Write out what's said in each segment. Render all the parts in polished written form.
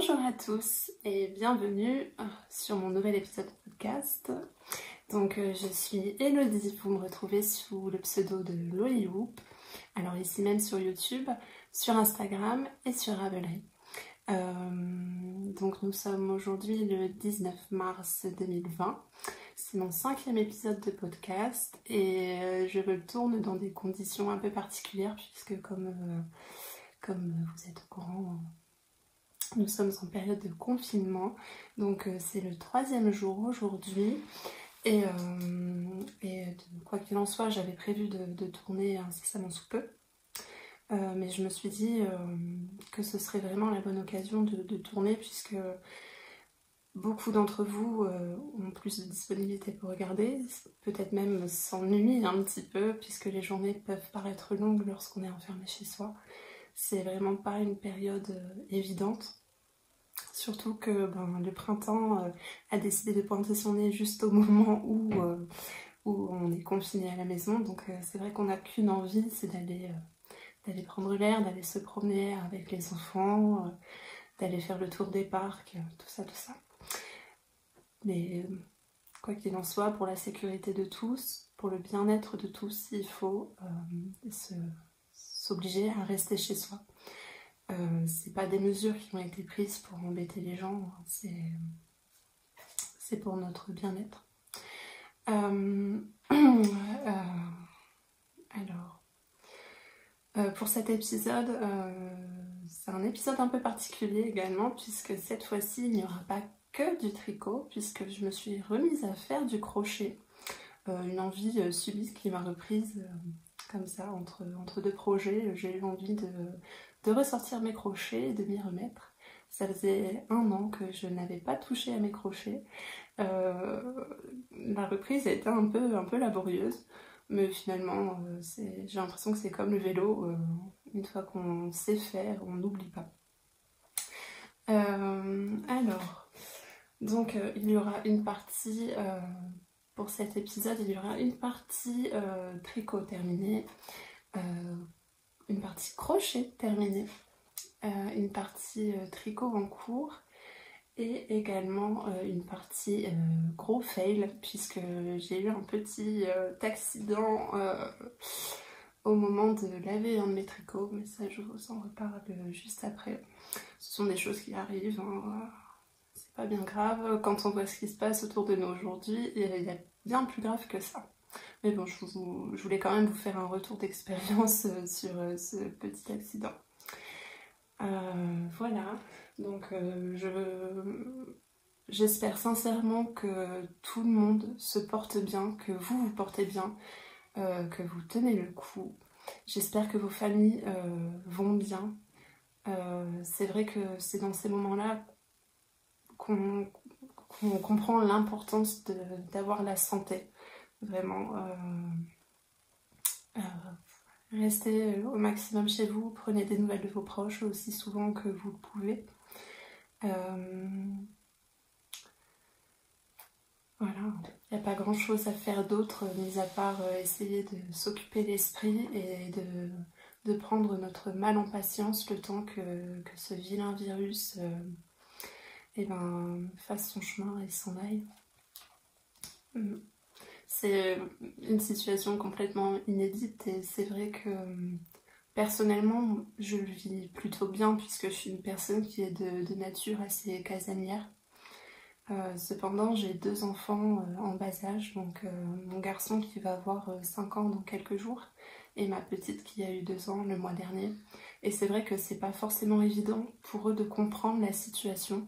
Bonjour à tous et bienvenue sur mon nouvel épisode de podcast. Donc je suis Elodie, vous me retrouvez sous le pseudo de Lollyhoop. Alors ici même sur YouTube, sur Instagram et sur Ravelry. Donc nous sommes aujourd'hui le 19 mars 2020. C'est mon 5e épisode de podcast et je le tourne dans des conditions un peu particulières puisque comme vous êtes au courant, nous sommes en période de confinement. Donc c'est le 3e jour aujourd'hui et quoi qu'il en soit, j'avais prévu de tourner incessamment sous peu. Mais je me suis dit que ce serait vraiment la bonne occasion de tourner puisque beaucoup d'entre vous ont plus de disponibilité pour regarder, peut-être même s'ennuient un petit peu puisque les journées peuvent paraître longues lorsqu'on est enfermé chez soi. C'est vraiment pas une période évidente, surtout que le printemps a décidé de pointer son nez juste au moment où on est confiné à la maison, donc c'est vrai qu'on n'a qu'une envie, c'est d'aller prendre l'air, d'aller se promener avec les enfants, d'aller faire le tour des parcs, tout ça. Mais quoi qu'il en soit, pour la sécurité de tous, pour le bien-être de tous, il faut s'obliger à rester chez soi. C'est pas des mesures qui ont été prises pour embêter les gens, c'est pour notre bien-être. Pour cet épisode, c'est un épisode un peu particulier également, puisque cette fois-ci, il n'y aura pas que du tricot, puisque je me suis remise à faire du crochet. Une envie subite qui m'a reprise comme ça, entre deux projets. J'ai eu envie de ressortir mes crochets et de m'y remettre. Ça faisait 1 an que je n'avais pas touché à mes crochets. La reprise a été un peu laborieuse. Mais finalement, j'ai l'impression que c'est comme le vélo, une fois qu'on sait faire, on n'oublie pas. Donc il y aura une partie, pour cet épisode, il y aura une partie tricot terminée, une partie crochet terminée, une partie tricot en cours, et également une partie gros fail puisque j'ai eu un petit accident au moment de laver un de mes tricots, mais ça je vous en reparle juste après. Ce sont des choses qui arrivent, hein. C'est pas bien grave quand on voit ce qui se passe autour de nous aujourd'hui, et il y a bien plus grave que ça. Mais bon, je voulais quand même vous faire un retour d'expérience sur ce petit accident. Voilà, donc j'espère sincèrement que tout le monde se porte bien, que vous vous portez bien, que vous tenez le coup. J'espère que vos familles vont bien. C'est vrai que c'est dans ces moments-là qu'on comprend l'importance d'avoir la santé. Vraiment, restez au maximum chez vous, prenez des nouvelles de vos proches aussi souvent que vous le pouvez. Voilà, il n'y a pas grand chose à faire d'autre, mis à part essayer de s'occuper l'esprit et de prendre notre mal en patience le temps que ce vilain virus fasse son chemin et s'en aille. C'est une situation complètement inédite et c'est vrai que personnellement je le vis plutôt bien puisque je suis une personne qui est de nature assez casanière. Cependant j'ai 2 enfants en bas âge, donc mon garçon qui va avoir 5 ans dans quelques jours et ma petite qui a eu 2 ans le mois dernier. Et c'est vrai que c'est pas forcément évident pour eux de comprendre la situation.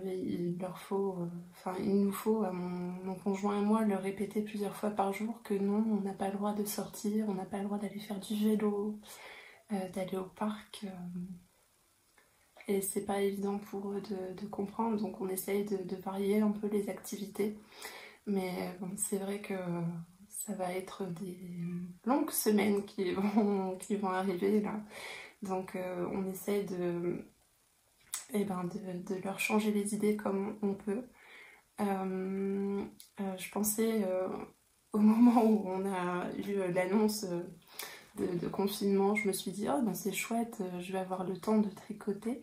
Il nous faut, à mon conjoint et moi, leur répéter plusieurs fois par jour que non, on n'a pas le droit de sortir, on n'a pas le droit d'aller faire du vélo, d'aller au parc. Et c'est pas évident pour eux de comprendre, donc on essaye de varier un peu les activités. Mais bon, c'est vrai que ça va être des longues semaines qui vont arriver là. Donc on essaye de leur changer les idées comme on peut. Je pensais au moment où on a eu l'annonce de confinement, je me suis dit oh ben c'est chouette, je vais avoir le temps de tricoter.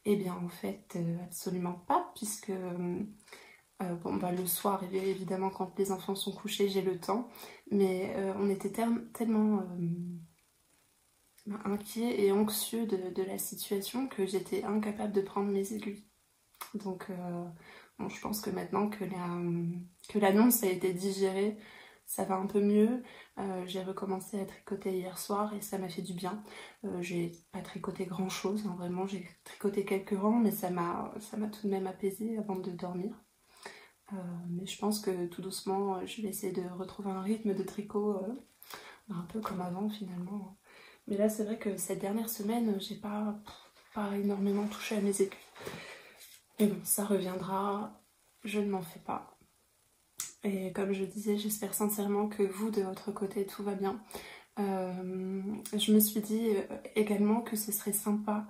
Eh bien en fait absolument pas, puisque bon, bah, le soir évidemment quand les enfants sont couchés j'ai le temps, mais on était tellement inquiets et anxieux de la situation que j'étais incapable de prendre mes aiguilles. Donc bon, je pense que maintenant que l'annonce a été digérée, ça va un peu mieux. J'ai recommencé à tricoter hier soir et ça m'a fait du bien. J'ai pas tricoté grand chose, hein, vraiment j'ai tricoté quelques rangs, mais ça m'a tout de même apaisé avant de dormir. Mais je pense que tout doucement je vais essayer de retrouver un rythme de tricot un peu comme avant finalement. Mais là c'est vrai que cette dernière semaine j'ai pas énormément touché à mes aiguilles. Mais bon, ça reviendra, je ne m'en fais pas. Et comme je disais, j'espère sincèrement que vous, de votre côté, tout va bien. Je me suis dit également que ce serait sympa,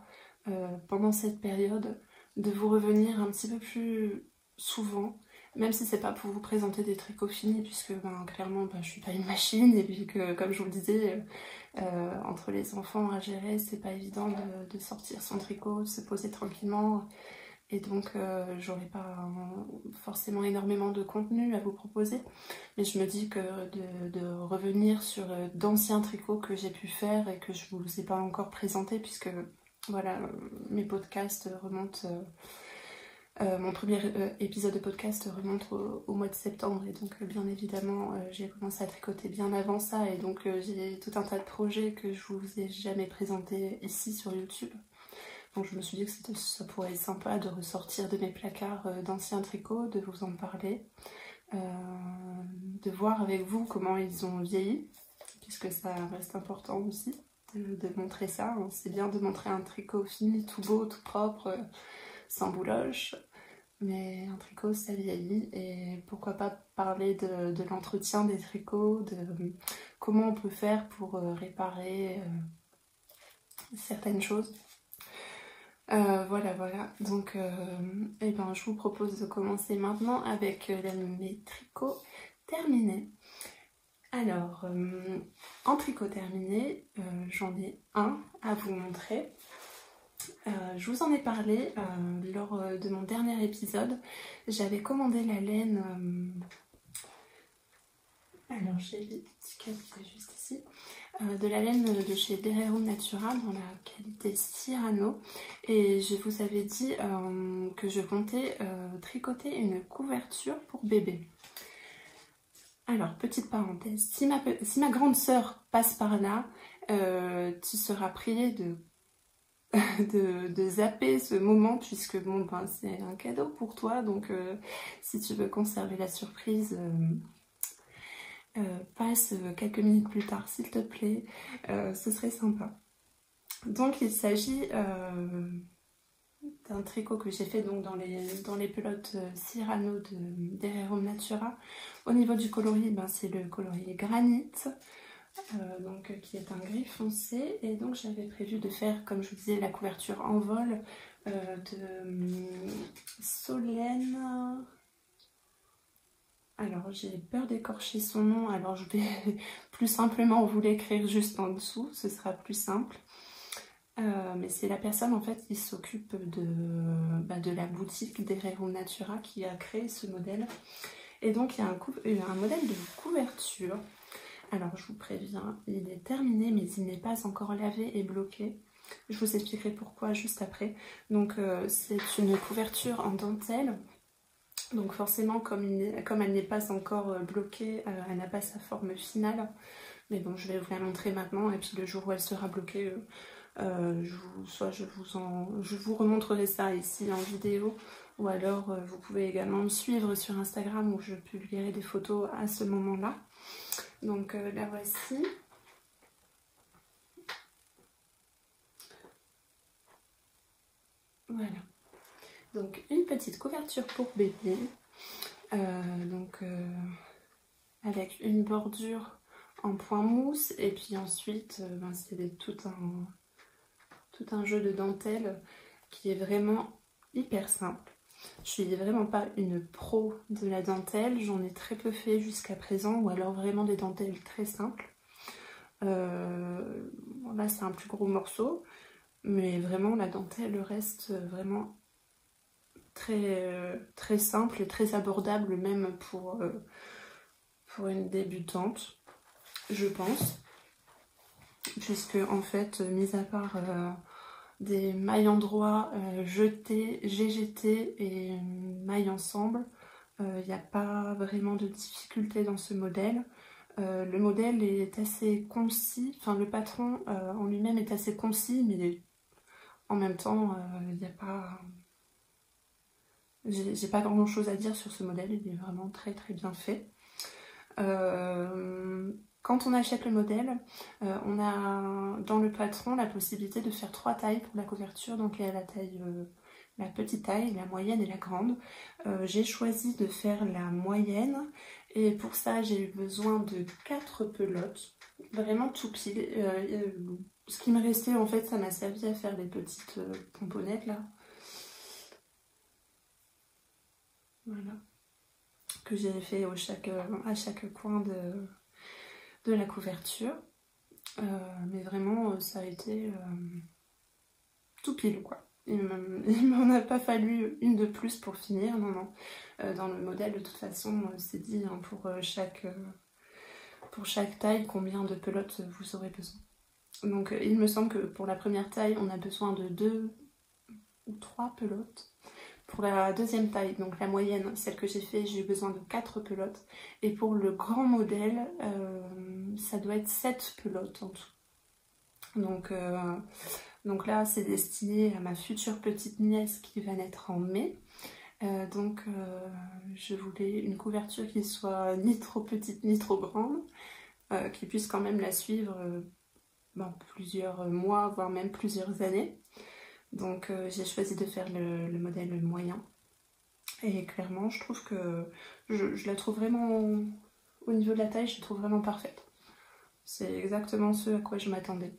pendant cette période, de vous revenir un petit peu plus souvent, même si c'est pas pour vous présenter des tricots finis, puisque clairement je suis pas une machine, et puis que, comme je vous le disais, entre les enfants à gérer, c'est pas évident de sortir son tricot, de se poser tranquillement. Et donc j'aurai pas forcément énormément de contenu à vous proposer, mais je me dis que de revenir sur d'anciens tricots que j'ai pu faire et que je vous ai pas encore présenté, puisque voilà, mes podcasts remontent, mon premier épisode de podcast remonte au mois de septembre, et donc bien évidemment j'ai commencé à tricoter bien avant ça, et donc j'ai tout un tas de projets que je vous ai jamais présentés ici sur YouTube. Donc je me suis dit que ça pourrait être sympa de ressortir de mes placards d'anciens tricots, de vous en parler, de voir avec vous comment ils ont vieilli, puisque ça reste important aussi de montrer ça. C'est bien de montrer un tricot fini, tout beau, tout propre, sans bouloche, mais un tricot ça vieillit, et pourquoi pas parler de l'entretien des tricots, de comment on peut faire pour réparer certaines choses. Voilà, donc je vous propose de commencer maintenant avec mes tricots terminés. Alors, en tricot terminé, j'en ai un à vous montrer. Je vous en ai parlé lors de mon dernier épisode. J'avais commandé la laine, alors j'ai l'étiquette qui est juste ici, de la laine de chez Dererum Natura dans la qualité Cyrano, et je vous avais dit que je comptais tricoter une couverture pour bébé. Alors, petite parenthèse, si ma grande sœur passe par là, tu seras priée de zapper ce moment, puisque bon, c'est un cadeau pour toi, donc si tu veux conserver la surprise, passe quelques minutes plus tard s'il te plaît, ce serait sympa. Donc il s'agit d'un tricot que j'ai fait donc dans les pelotes Cyrano de Dererum Natura. Au niveau du coloris, c'est le coloris granit, donc qui est un gris foncé, et donc j'avais prévu de faire, comme je vous disais, la couverture en vol de Solène. Alors j'ai peur d'écorcher son nom, alors je vais plus simplement vous l'écrire juste en dessous, ce sera plus simple. Mais c'est la personne en fait qui s'occupe de la boutique Dererum Natura qui a créé ce modèle. Et donc il y a un modèle de couverture. Alors je vous préviens, il est terminé mais il n'est pas encore lavé et bloqué. Je vous expliquerai pourquoi juste après. Donc c'est une couverture en dentelle. Donc forcément, comme elle n'est pas encore bloquée, elle n'a pas sa forme finale. Mais bon, je vais vous la montrer maintenant, et puis le jour où elle sera bloquée, je vous remontrerai ça ici en vidéo, ou alors vous pouvez également me suivre sur Instagram où je publierai des photos à ce moment-là. Donc la voici. Voilà. Donc une petite couverture pour bébé, avec une bordure en point mousse, et puis ensuite c'est tout un jeu de dentelle qui est vraiment hyper simple. Je suis vraiment pas une pro de la dentelle, j'en ai très peu fait jusqu'à présent, ou alors vraiment des dentelles très simples. Là c'est un plus gros morceau. Mais vraiment la dentelle reste vraiment très simple et très abordable même pour une débutante, je pense. Puisque en fait, mis à part des mailles endroit jetées, GGT et mailles ensemble, il n'y a pas vraiment de difficulté dans ce modèle. Le modèle est assez concis, enfin le patron en lui-même est assez concis, mais en même temps, il n'y a pas... J'ai pas grand chose à dire sur ce modèle, il est vraiment très bien fait. Quand on achète le modèle, on a dans le patron la possibilité de faire 3 tailles pour la couverture, donc il y a la taille, la petite taille, la moyenne et la grande. J'ai choisi de faire la moyenne et pour ça j'ai eu besoin de 4 pelotes, vraiment tout pile. Ce qui me restait en fait, ça m'a servi à faire des petites pomponnettes là. Voilà. Que j'ai fait à chaque coin de la couverture. Mais vraiment, ça a été tout pile, quoi. Il m'en a pas fallu une de plus pour finir, non. Dans le modèle, de toute façon, c'est dit hein, pour chaque taille combien de pelotes vous aurez besoin. Donc il me semble que pour la première taille, on a besoin de 2 ou 3 pelotes. Pour la deuxième taille, donc la moyenne, celle que j'ai fait, j'ai eu besoin de 4 pelotes. Et pour le grand modèle, ça doit être 7 pelotes en tout. Donc là, c'est destiné à ma future petite nièce qui va naître en mai. Je voulais une couverture qui soit ni trop petite ni trop grande, qui puisse quand même la suivre plusieurs mois, voire même plusieurs années. Donc j'ai choisi de faire le modèle moyen. Et clairement, je trouve que je la trouve vraiment, au niveau de la taille, je la trouve vraiment parfaite. C'est exactement ce à quoi je m'attendais.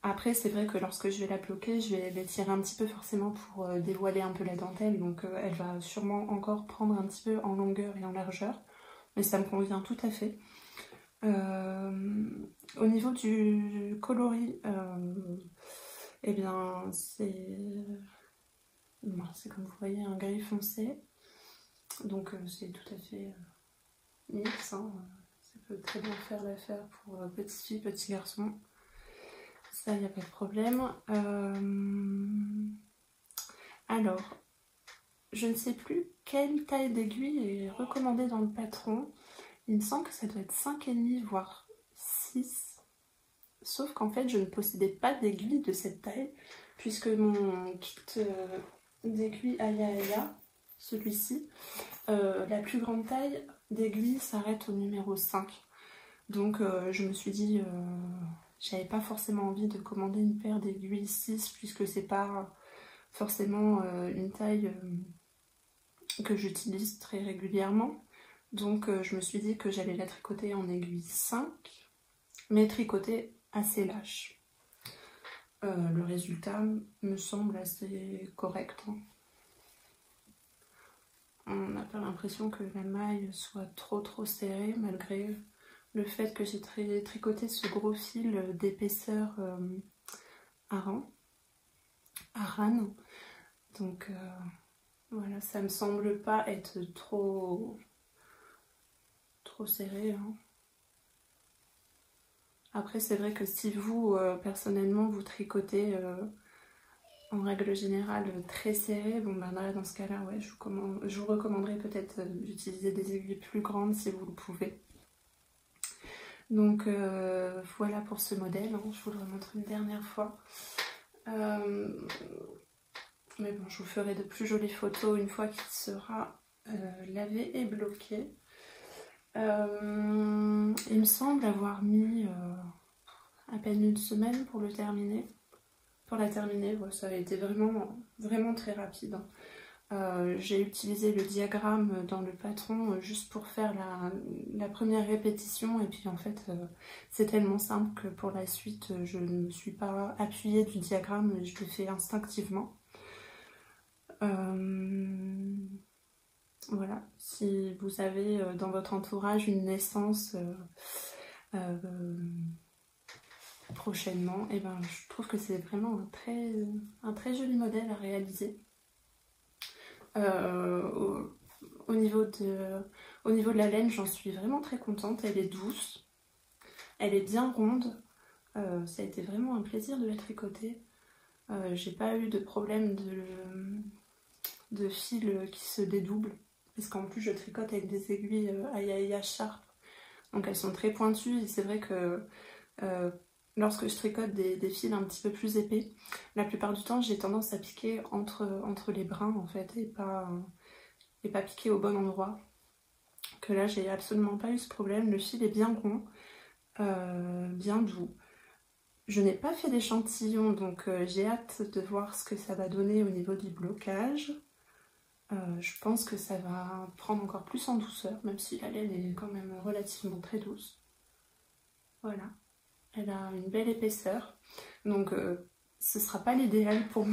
Après, c'est vrai que lorsque je vais la bloquer, je vais l'étirer un petit peu forcément pour dévoiler un peu la dentelle. Donc elle va sûrement encore prendre un petit peu en longueur et en largeur. Mais ça me convient tout à fait. Au niveau du coloris, eh bien c'est comme vous voyez un gris foncé. Donc c'est tout à fait mix. Hein. Ça peut très bien faire l'affaire pour petite fille, petit garçon. Ça, il n'y a pas de problème. Alors, je ne sais plus quelle taille d'aiguille est recommandée dans le patron. Il me semble que ça doit être 5,5 voire 6. Sauf qu'en fait, je ne possédais pas d'aiguille de cette taille, puisque mon kit d'aiguille Aya, celui-ci, la plus grande taille d'aiguille s'arrête au numéro 5. Donc je me suis dit, j'avais pas forcément envie de commander une paire d'aiguilles 6 puisque c'est pas forcément une taille que j'utilise très régulièrement. Donc je me suis dit que j'allais la tricoter en aiguille 5, mais tricoter assez lâche. Le résultat me semble assez correct. Hein. On n'a pas l'impression que la maille soit trop serrée malgré le fait que j'ai tricoté ce gros fil d'épaisseur Aran. Donc voilà, ça me semble pas être trop serré. Hein. Après, c'est vrai que si vous, personnellement, vous tricotez en règle générale très serré, bon ben là, dans ce cas-là, ouais, je vous recommanderais peut-être d'utiliser des aiguilles plus grandes si vous le pouvez. Donc voilà pour ce modèle, hein. Je vous le remontre une dernière fois. Mais bon, je vous ferai de plus jolies photos une fois qu'il sera lavé et bloqué. Il me semble avoir mis à peine une semaine pour le terminer. Pour la terminer, ouais, ça a été vraiment très rapide. J'ai utilisé le diagramme dans le patron juste pour faire la première répétition et puis en fait c'est tellement simple que pour la suite je ne me suis pas appuyée du diagramme, je l'ai fait instinctivement. Voilà, si vous avez dans votre entourage une naissance prochainement, et ben je trouve que c'est vraiment un très joli modèle à réaliser. Au niveau de la laine, j'en suis vraiment très contente, elle est douce, elle est bien ronde, ça a été vraiment un plaisir de la tricoter. J'ai pas eu de problème de fil qui se dédouble, parce qu'en plus je tricote avec des aiguilles Ayaya Sharp, donc elles sont très pointues, et c'est vrai que lorsque je tricote des fils un petit peu plus épais, la plupart du temps j'ai tendance à piquer entre les brins en fait, et pas piquer au bon endroit. Que là j'ai absolument pas eu ce problème, le fil est bien rond, bien doux. Je n'ai pas fait d'échantillon, donc j'ai hâte de voir ce que ça va donner au niveau du blocage. Je pense que ça va prendre encore plus en douceur, même si la laine est quand même relativement très douce. Voilà, elle a une belle épaisseur. Donc ce sera pas l'idéal pour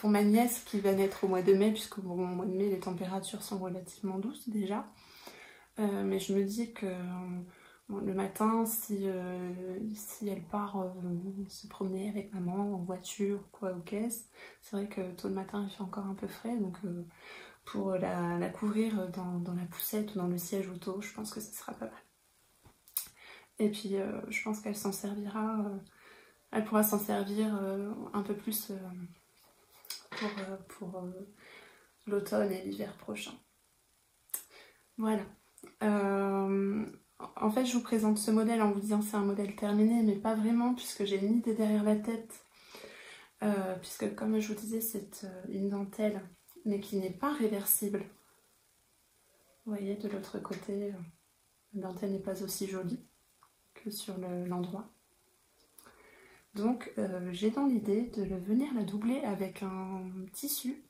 ma nièce qui va naître au mois de mai, puisque bon, au mois de mai les températures sont relativement douces déjà. Mais je me dis que bon, le matin, si elle part se promener avec maman en voiture ou quoi, ou caisse, c'est vrai que tôt le matin il fait encore un peu frais, donc pour la couvrir dans la poussette ou dans le siège auto, je pense que ce sera pas mal. Et puis je pense qu'elle s'en servira, elle pourra s'en servir un peu plus pour l'automne et l'hiver prochain. Voilà. En fait, je vous présente ce modèle en vous disant que c'est un modèle terminé, mais pas vraiment, puisque j'ai une idée derrière la tête. Puisque, comme je vous disais, c'est une dentelle, mais qui n'est pas réversible. Vous voyez, de l'autre côté, la dentelle n'est pas aussi jolie que sur l'endroit. Donc, j'ai dans l'idée de venir la doubler avec un tissu.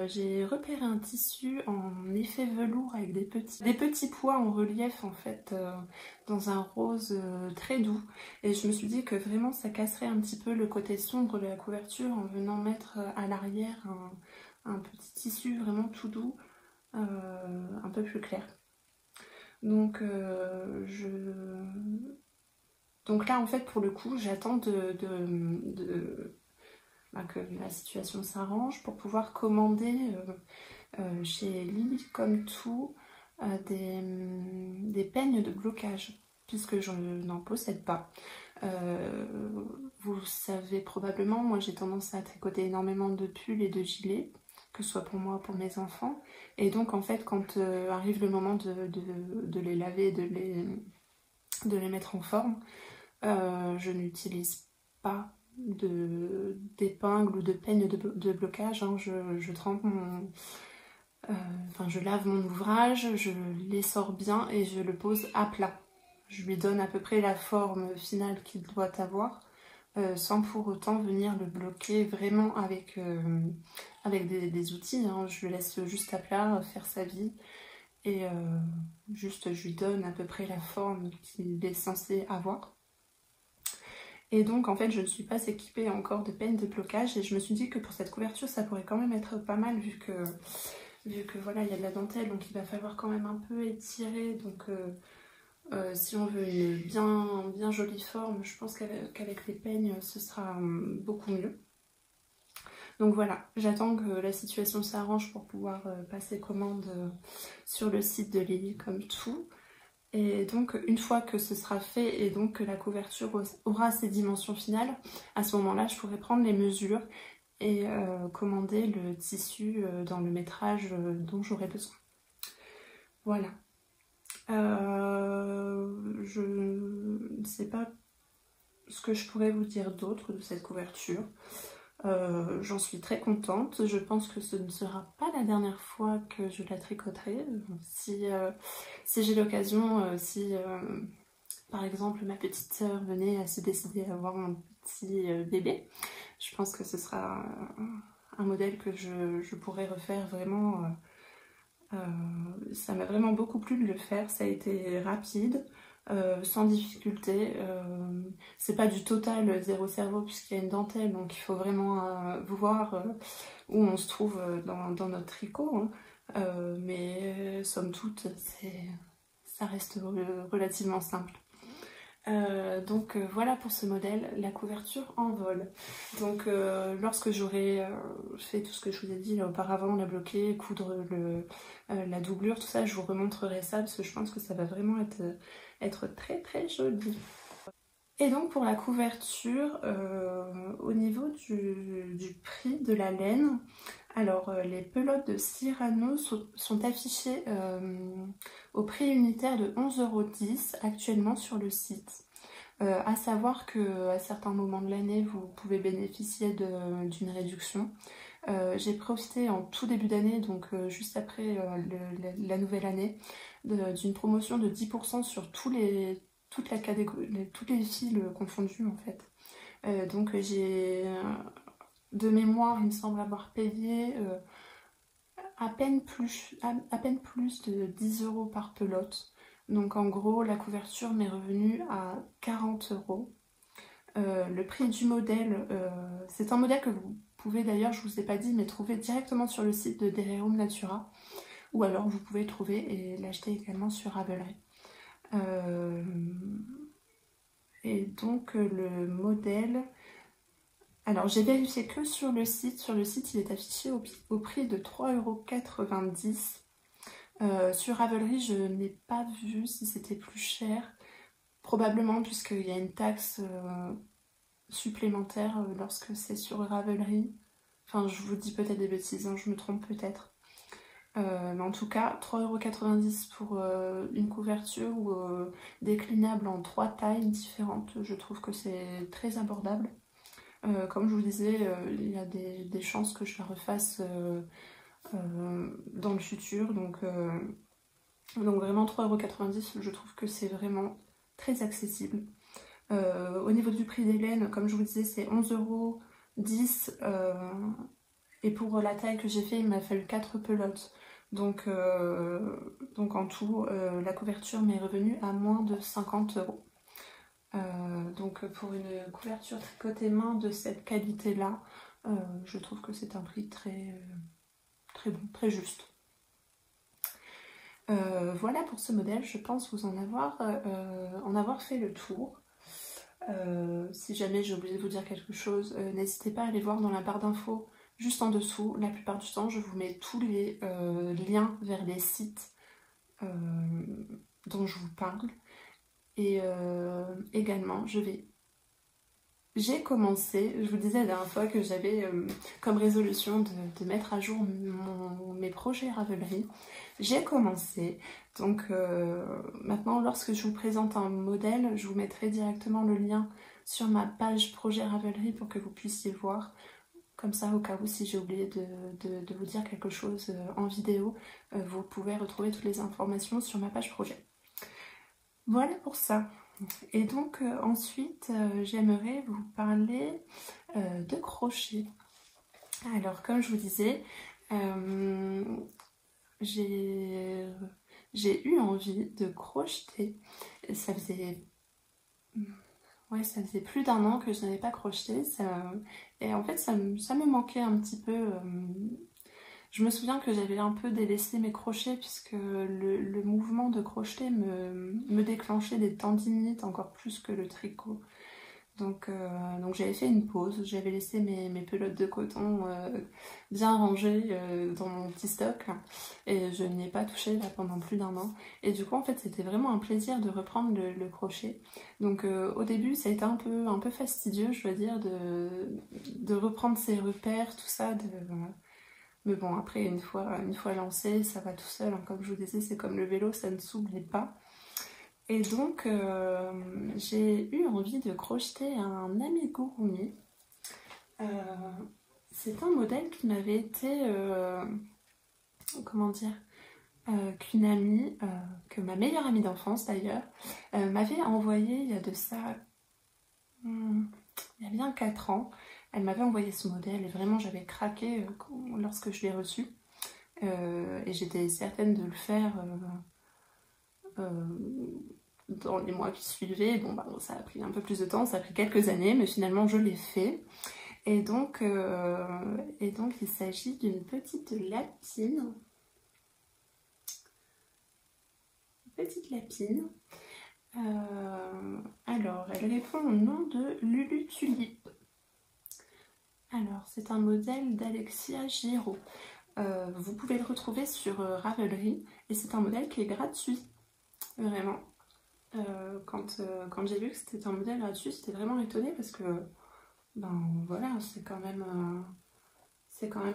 J'ai repéré un tissu en effet velours avec des petits pois en relief en fait, dans un rose très doux, et je me suis dit que vraiment ça casserait un petit peu le côté sombre de la couverture en venant mettre à l'arrière un petit tissu vraiment tout doux, un peu plus clair. Donc donc là en fait pour le coup j'attends que la situation s'arrange pour pouvoir commander chez Lily comme tout des peignes de blocage, puisque je n'en possède pas. Vous savez probablement, moi j'ai tendance à tricoter énormément de pulls et de gilets, que ce soit pour moi ou pour mes enfants, et donc en fait quand arrive le moment de les laver, de les mettre en forme, je n'utilise pas d'épingles ou de peignes de blocage, hein. Je trempe je lave mon ouvrage, je l'essore bien et je le pose à plat. Je lui donne à peu près la forme finale qu'il doit avoir, sans pour autant venir le bloquer vraiment avec des outils, hein. Je le laisse juste à plat faire sa vie, et juste je lui donne à peu près la forme qu'il est censé avoir. Et donc en fait je ne suis pas équipée encore de peine de blocage, et je me suis dit que pour cette couverture ça pourrait quand même être pas mal, vu que voilà, il y a de la dentelle, donc il va falloir quand même un peu étirer. Donc si on veut une bien jolie forme, je pense qu'avec les peignes ce sera beaucoup mieux. Donc voilà, j'attends que la situation s'arrange pour pouvoir passer commande sur le site de Lily comme tout. Et donc une fois que ce sera fait et donc que la couverture aura ses dimensions finales, à ce moment-là je pourrai prendre les mesures et commander le tissu dans le métrage dont j'aurai besoin. Voilà. Je ne sais pas ce que je pourrais vous dire d'autre de cette couverture. J'en suis très contente. Je pense que ce ne sera pas la dernière fois que je la tricoterai. Si j'ai l'occasion, si par exemple ma petite sœur venait à se décider à avoir un petit bébé, je pense que ce sera un modèle que je pourrais refaire vraiment. Ça m'a vraiment beaucoup plu de le faire. Ça a été rapide. Sans difficulté, c'est pas du total zéro cerveau puisqu'il y a une dentelle, donc il faut vraiment voir où on se trouve dans notre tricot, hein. Mais somme toute ça reste relativement simple. Voilà pour ce modèle, la couverture en vol. Donc lorsque j'aurai fait tout ce que je vous ai dit là auparavant, la bloquer, coudre la doublure, tout ça, je vous remontrerai ça parce que je pense que ça va vraiment être très très joli. Et donc pour la couverture, au niveau du prix de la laine, alors les pelotes de Cyrano sont affichées au prix unitaire de 11,10 € actuellement sur le site. À savoir qu'à certains moments de l'année, vous pouvez bénéficier d'une réduction. J'ai profité en tout début d'année, donc juste après la nouvelle année, d'une promotion de 10% sur toutes les fils confondus en fait. Donc j'ai de mémoire, il me semble avoir payé à peine plus de 10 € par pelote. Donc en gros, la couverture m'est revenue à 40 €. Le prix du modèle, c'est un modèle que vous pouvez d'ailleurs, je vous ai pas dit, mais trouver directement sur le site de Dererum Natura. Ou alors vous pouvez trouver et l'acheter également sur Ravelry. Et donc le modèle... Alors j'ai vérifié que sur le site. Sur le site, il est affiché au prix de 3,90 €. Sur Ravelry, je n'ai pas vu si c'était plus cher. Probablement puisqu'il y a une taxe supplémentaire lorsque c'est sur Ravelry. Enfin, je vous dis peut-être des bêtises, hein, je me trompe peut-être. Mais en tout cas, 3,90 € pour une couverture déclinable en 3 tailles différentes, je trouve que c'est très abordable. Comme je vous disais, il y a des chances que je la refasse dans le futur. Donc vraiment 3,90 €, je trouve que c'est vraiment très accessible. Au niveau du prix des laines, comme je vous disais, c'est 11,10 €. Et pour la taille que j'ai fait, il m'a fallu 4 pelotes. Donc en tout, la couverture m'est revenue à moins de 50 €. Donc pour une couverture tricotée main de cette qualité-là, je trouve que c'est un prix très bon, très juste. Voilà pour ce modèle, je pense vous en avoir fait le tour. Si jamais j'ai oublié de vous dire quelque chose, n'hésitez pas à aller voir dans la barre d'infos juste en dessous. La plupart du temps, je vous mets tous les liens vers les sites dont je vous parle. Et également, j'ai commencé, je vous disais la dernière fois que j'avais comme résolution de mettre à jour mes projets Ravelry. J'ai commencé, donc maintenant lorsque je vous présente un modèle, je vous mettrai directement le lien sur ma page projet Ravelry pour que vous puissiez voir. Comme ça, au cas où, si j'ai oublié de vous dire quelque chose en vidéo, vous pouvez retrouver toutes les informations sur ma page projet. Voilà pour ça. Et donc ensuite, j'aimerais vous parler de crochet. Alors, comme je vous disais, j'ai eu envie de crocheter. Ça faisait plus d'1 an que je n'avais pas crocheté. Et en fait, ça me manquait un petit peu. Je me souviens que j'avais un peu délaissé mes crochets puisque le mouvement de crochet me déclenchait des tendinites encore plus que le tricot. Donc j'avais fait une pause, j'avais laissé mes pelotes de coton bien rangées dans mon petit stock là, et je n'y ai pas touché là pendant plus d'1 an. Et du coup en fait c'était vraiment un plaisir de reprendre le crochet. Donc au début ça a été un peu fastidieux, je dois dire, de reprendre ses repères, tout ça. Mais bon, après, une fois lancé, ça va tout seul. Hein. Comme je vous disais, c'est comme le vélo, ça ne s'oublie pas. Et donc, j'ai eu envie de crocheter un amigurumi. C'est un modèle qui m'avait été... comment dire, qu'une amie, que ma meilleure amie d'enfance d'ailleurs, m'avait envoyé il y a de ça... il y a bien 4 ans. Elle m'avait envoyé ce modèle et vraiment j'avais craqué lorsque je l'ai reçu. Et j'étais certaine de le faire dans les mois qui suivaient. Bon, bah, ça a pris un peu plus de temps, ça a pris quelques années, mais finalement je l'ai fait. Et donc il s'agit d'une petite lapine. Alors, elle répond au nom de Lulu Tulip. Alors, c'est un modèle d'Alexia Giraud. Vous pouvez le retrouver sur Ravelry et c'est un modèle qui est gratuit, vraiment. Quand j'ai vu que c'était un modèle gratuit, j'étais vraiment étonnée parce que, ben voilà, c'est quand même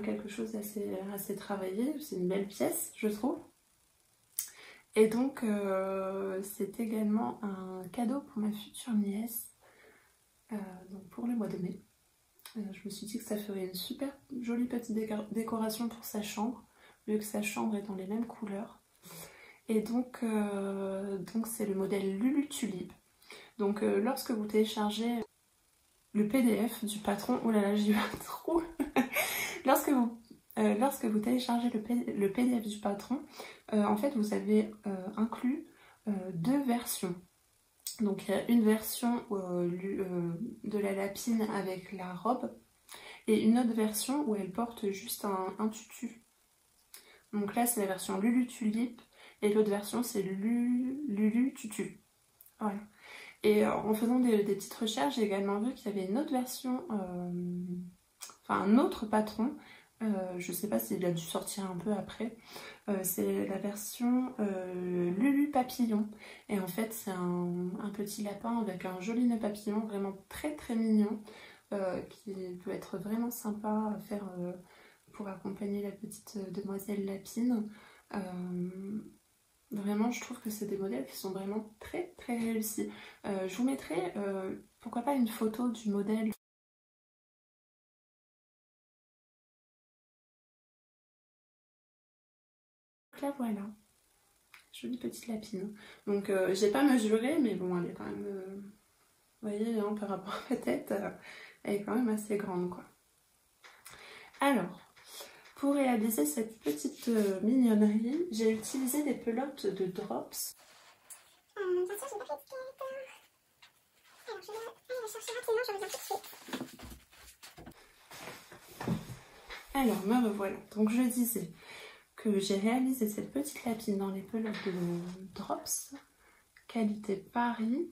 quelque chose assez travaillé. C'est une belle pièce, je trouve. Et donc, c'est également un cadeau pour ma future nièce, donc pour le mois de mai. Je me suis dit que ça ferait une super jolie petite décoration pour sa chambre, vu que sa chambre est dans les mêmes couleurs. Et donc c'est le modèle Lulu Tulip. Donc lorsque vous téléchargez le PDF du patron, oh là là, j'y vais trop. Lorsque vous téléchargez le PDF du patron, en fait vous avez inclus deux versions. Donc il y a une version de la lapine avec la robe et une autre version où elle porte juste un tutu. Donc là c'est la version Lulu Tulip et l'autre version c'est Lulu Tutu. Voilà. Et en faisant des petites recherches, j'ai également vu qu'il y avait une autre version, enfin un autre patron, je sais pas s'il a dû sortir un peu après, c'est la version Lulu Papillon. Et en fait c'est un petit lapin avec un joli nœud papillon, vraiment très très mignon, qui peut être vraiment sympa à faire pour accompagner la petite demoiselle Lapine. Vraiment, je trouve que c'est des modèles qui sont vraiment très très réussis. Je vous mettrai, pourquoi pas, une photo du modèle. Donc là voilà, jolie petite lapine. Donc j'ai pas mesuré, mais bon, elle est quand même, vous voyez, hein, par rapport à ma tête, elle est quand même assez grande quoi. Alors, pour réaliser cette petite mignonnerie, j'ai utilisé des pelotes de Drops. Alors, me revoilà. Donc, je disais que j'ai réalisé cette petite lapine dans les pelotes de Drops, qualité Paris.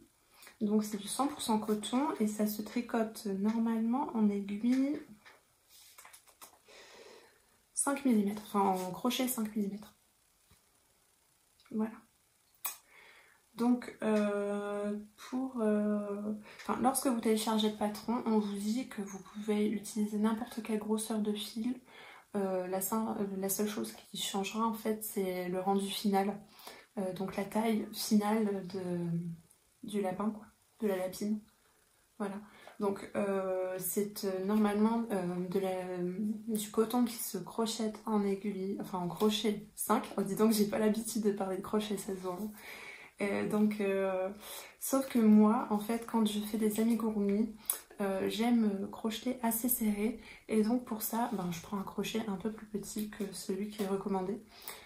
Donc, c'est du 100% coton et ça se tricote normalement en aiguille 5 mm, enfin en crochet 5 mm. Voilà. Donc, lorsque vous téléchargez le patron, on vous dit que vous pouvez utiliser n'importe quelle grosseur de fil. La seule chose qui changera en fait, c'est le rendu final. Donc la taille finale du lapin, quoi, de la lapine. Voilà. Donc c'est normalement du coton qui se crochette en aiguille, enfin en crochet 5. Oh, dis donc, j'ai pas l'habitude de parler de crochet 16 ans. Sauf que moi, en fait, quand je fais des amigurumi, j'aime crocheter assez serré. Et donc pour ça, je prends un crochet un peu plus petit que celui qui est recommandé.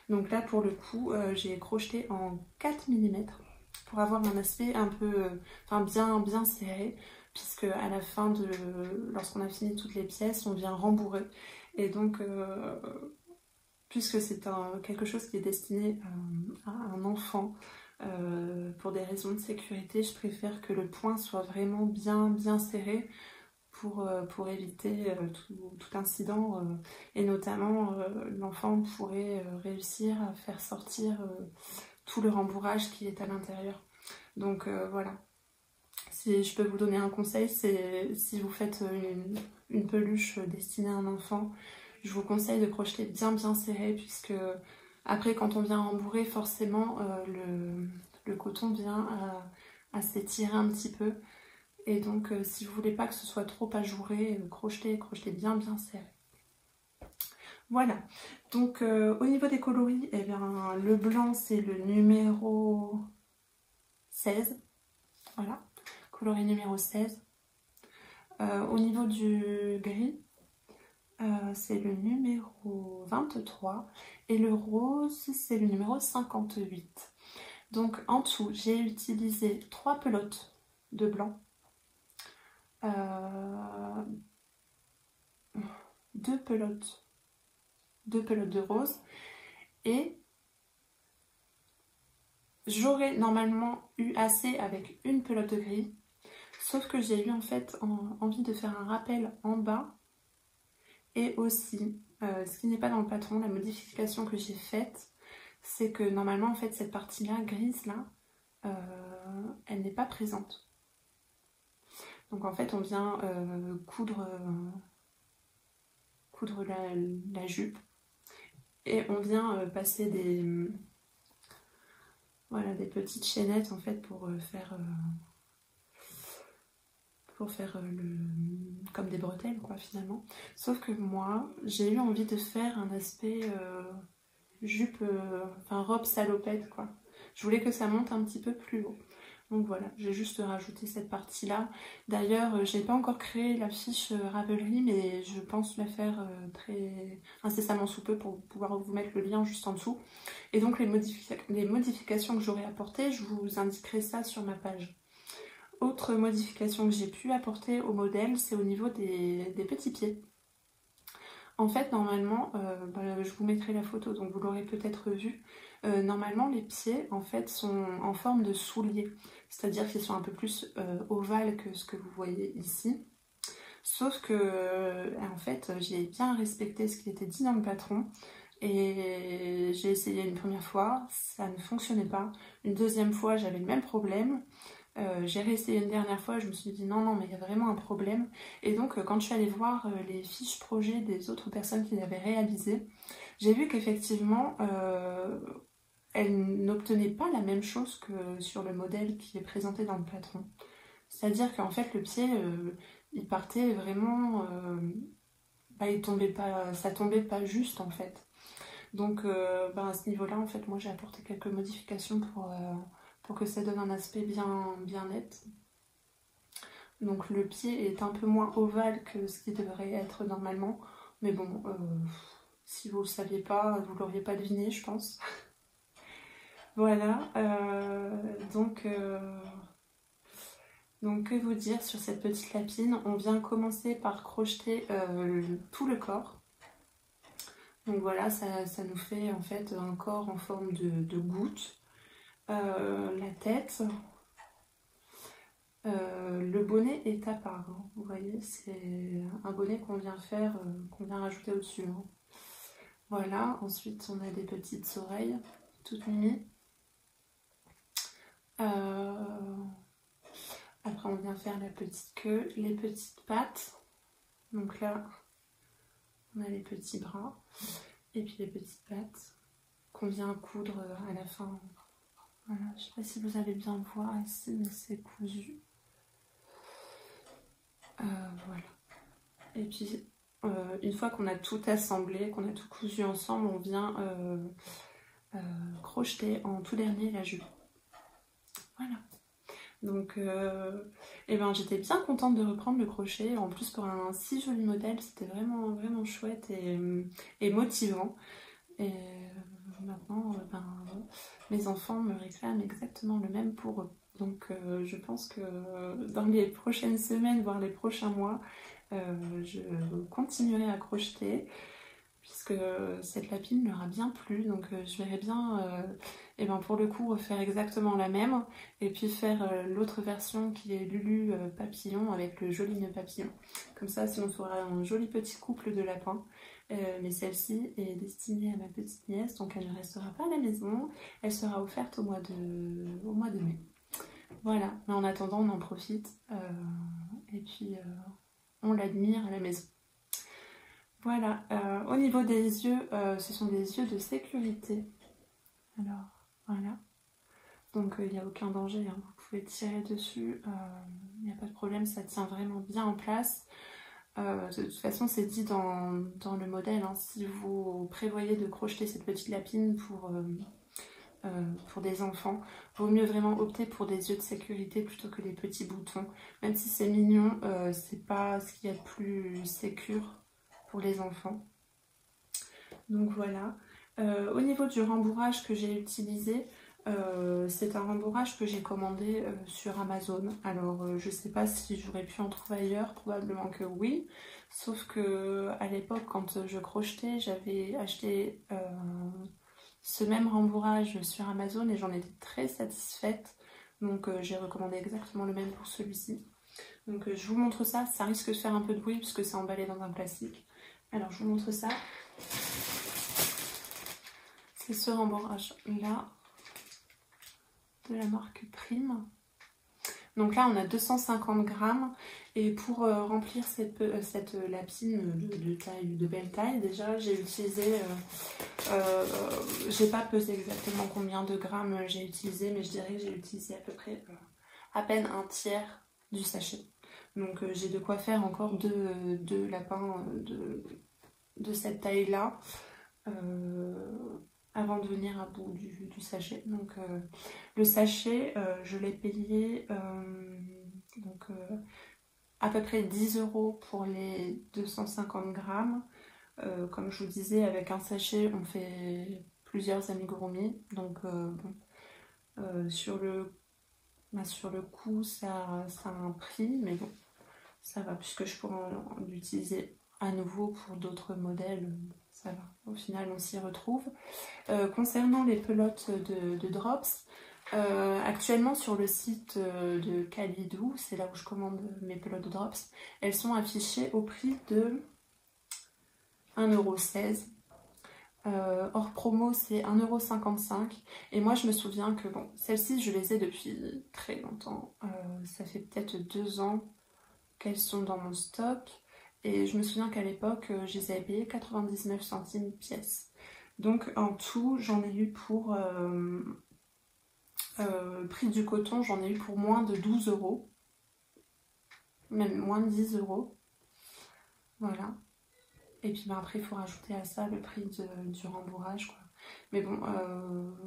Donc là, pour le coup, j'ai crocheté en 4 mm pour avoir un aspect un peu, bien serré. Puisque à la fin, lorsqu'on a fini toutes les pièces, on vient rembourrer. Et donc, puisque c'est quelque chose qui est destiné à un enfant, pour des raisons de sécurité, je préfère que le point soit vraiment bien serré pour éviter tout incident. Et notamment, l'enfant pourrait réussir à faire sortir tout le rembourrage qui est à l'intérieur. Donc voilà. Si je peux vous donner un conseil, c'est si vous faites une peluche destinée à un enfant, je vous conseille de crocheter bien serré, puisque après quand on vient rembourrer, forcément le coton vient à s'étirer un petit peu. Et donc si vous voulez pas que ce soit trop ajouré, crochetez bien serré. Voilà, donc au niveau des coloris, eh bien, le blanc c'est le numéro 16, voilà. Coloris numéro 16. Au niveau du gris, c'est le numéro 23 et le rose, c'est le numéro 58. Donc en dessous, j'ai utilisé 3 pelotes de blanc, 2 pelotes de rose et j'aurais normalement eu assez avec une pelote de gris, sauf que j'ai eu en fait envie de faire un rappel en bas, et aussi, ce qui n'est pas dans le patron, la modification que j'ai faite, c'est que normalement en fait cette partie-là, grise là, elle n'est pas présente. Donc en fait on vient coudre la jupe, et on vient passer voilà, des petites chaînettes en fait pour faire comme des bretelles quoi finalement. Sauf que moi j'ai eu envie de faire un aspect jupe, enfin robe salopette quoi. Je voulais que ça monte un petit peu plus haut. Donc voilà, j'ai juste rajouté cette partie là. D'ailleurs j'ai pas encore créé la fiche Ravelry, mais je pense la faire très incessamment sous peu pour pouvoir vous mettre le lien juste en dessous. Et donc les modifications que j'aurais apportées, je vous indiquerai ça sur ma page. Autre modification que j'ai pu apporter au modèle, c'est au niveau des petits pieds. En fait, normalement, je vous mettrai la photo, donc vous l'aurez peut-être vu. Normalement, les pieds, en fait, sont en forme de souliers. C'est-à-dire qu'ils sont un peu plus ovales que ce que vous voyez ici. Sauf que, en fait, j'ai bien respecté ce qui était dit dans le patron. Et j'ai essayé une première fois, ça ne fonctionnait pas. Une deuxième fois, j'avais le même problème. J'ai réessayé une dernière fois, je me suis dit non, mais il y a vraiment un problème. Et donc, quand je suis allée voir les fiches projets des autres personnes qui l'avaient réalisé, j'ai vu qu'effectivement, elles n'obtenaient pas la même chose que sur le modèle qui est présenté dans le patron. C'est-à-dire qu'en fait, le pied, il partait vraiment... ça tombait pas juste en fait. Donc à ce niveau-là, en fait, moi j'ai apporté quelques modifications pour que ça donne un aspect bien net. Donc le pied est un peu moins ovale que ce qui devrait être normalement. Mais bon, si vous ne le saviez pas, vous ne l'auriez pas deviné, je pense. Voilà, donc que vous dire sur cette petite lapine? On vient commencer par crocheter tout le corps. Donc voilà, ça nous fait en fait un corps en forme de goutte. La tête, le bonnet est à part, hein. Vous voyez, c'est un bonnet qu'on vient faire, qu'on vient rajouter au-dessus, hein. Voilà, ensuite on a des petites oreilles, toutes minies. Après on vient faire la petite queue, les petites pattes. Donc là, on a les petits bras et puis les petites pattes qu'on vient coudre à la fin. Voilà, je ne sais pas si vous allez bien voir ici, mais c'est cousu. Voilà. Et puis, une fois qu'on a tout assemblé, qu'on a tout cousu ensemble, on vient crocheter en tout dernier la jupe. Voilà. Donc, j'étais bien contente de reprendre le crochet. En plus, pour un si joli modèle, c'était vraiment chouette et motivant. Et maintenant, mes enfants me réclament exactement le même pour eux. Donc, je pense que dans les prochaines semaines, voire les prochains mois, je continuerai à crocheter, puisque cette lapine leur a bien plu. Donc, je verrai bien... pour le coup refaire exactement la même et puis faire l'autre version qui est Lulu papillon avec le joli nœud papillon. Comme ça, si on fera un joli petit couple de lapins. Mais celle-ci est destinée à ma petite nièce, donc elle ne restera pas à la maison, elle sera offerte au mois de mai. Voilà, mais en attendant on en profite et puis on l'admire à la maison. Voilà, au niveau des yeux, ce sont des yeux de sécurité. Alors, voilà. Donc il n'y a aucun danger, hein. Vous pouvez tirer dessus, il n'y a pas de problème, ça tient vraiment bien en place. De toute façon, c'est dit dans le modèle, hein, si vous prévoyez de crocheter cette petite lapine pour des enfants, vaut mieux vraiment opter pour des yeux de sécurité plutôt que les petits boutons. Même si c'est mignon, c'est pas ce qu'il y a de plus sécure pour les enfants. Donc voilà. Au niveau du rembourrage que j'ai utilisé, c'est un rembourrage que j'ai commandé sur Amazon. Alors je sais pas si j'aurais pu en trouver ailleurs, probablement que oui. Sauf que à l'époque, quand je crochetais, j'avais acheté ce même rembourrage sur Amazon et j'en étais très satisfaite. Donc j'ai recommandé exactement le même pour celui-ci. Donc je vous montre ça, ça risque de faire un peu de bruit puisque c'est emballé dans un plastique. Alors je vous montre ça. C'est ce rembourrage là de la marque Prime. Donc là on a 250 grammes et pour remplir cette lapine de belle taille, déjà j'ai utilisé, j'ai pas pesé exactement combien de grammes j'ai utilisé, mais je dirais que j'ai utilisé à peu près à peine un tiers du sachet. Donc j'ai de quoi faire encore deux lapins de cette taille là avant de venir à bout du sachet. Donc le sachet je l'ai payé à peu près 10 € pour les 250 grammes. Comme je vous disais, avec un sachet on fait plusieurs amigurumi, donc sur le coup ça a un prix, mais bon ça va puisque je pourrais l'utiliser à nouveau pour d'autres modèles, ça va, au final on s'y retrouve. Concernant les pelotes de Drops, actuellement sur le site de Kalidou, c'est là où je commande mes pelotes de Drops, elles sont affichées au prix de 1,16 €. Hors promo c'est 1,55 € et moi je me souviens que bon, celles-ci je les ai depuis très longtemps, ça fait peut-être 2 ans qu'elles sont dans mon stock et je me souviens qu'à l'époque je les avais payées 99 centimes pièce. Donc en tout j'en ai eu pour prix du coton, j'en ai eu pour moins de 12 €, même moins de 10 €, voilà. Et puis ben, après il faut rajouter à ça le prix du rembourrage quoi. Mais bon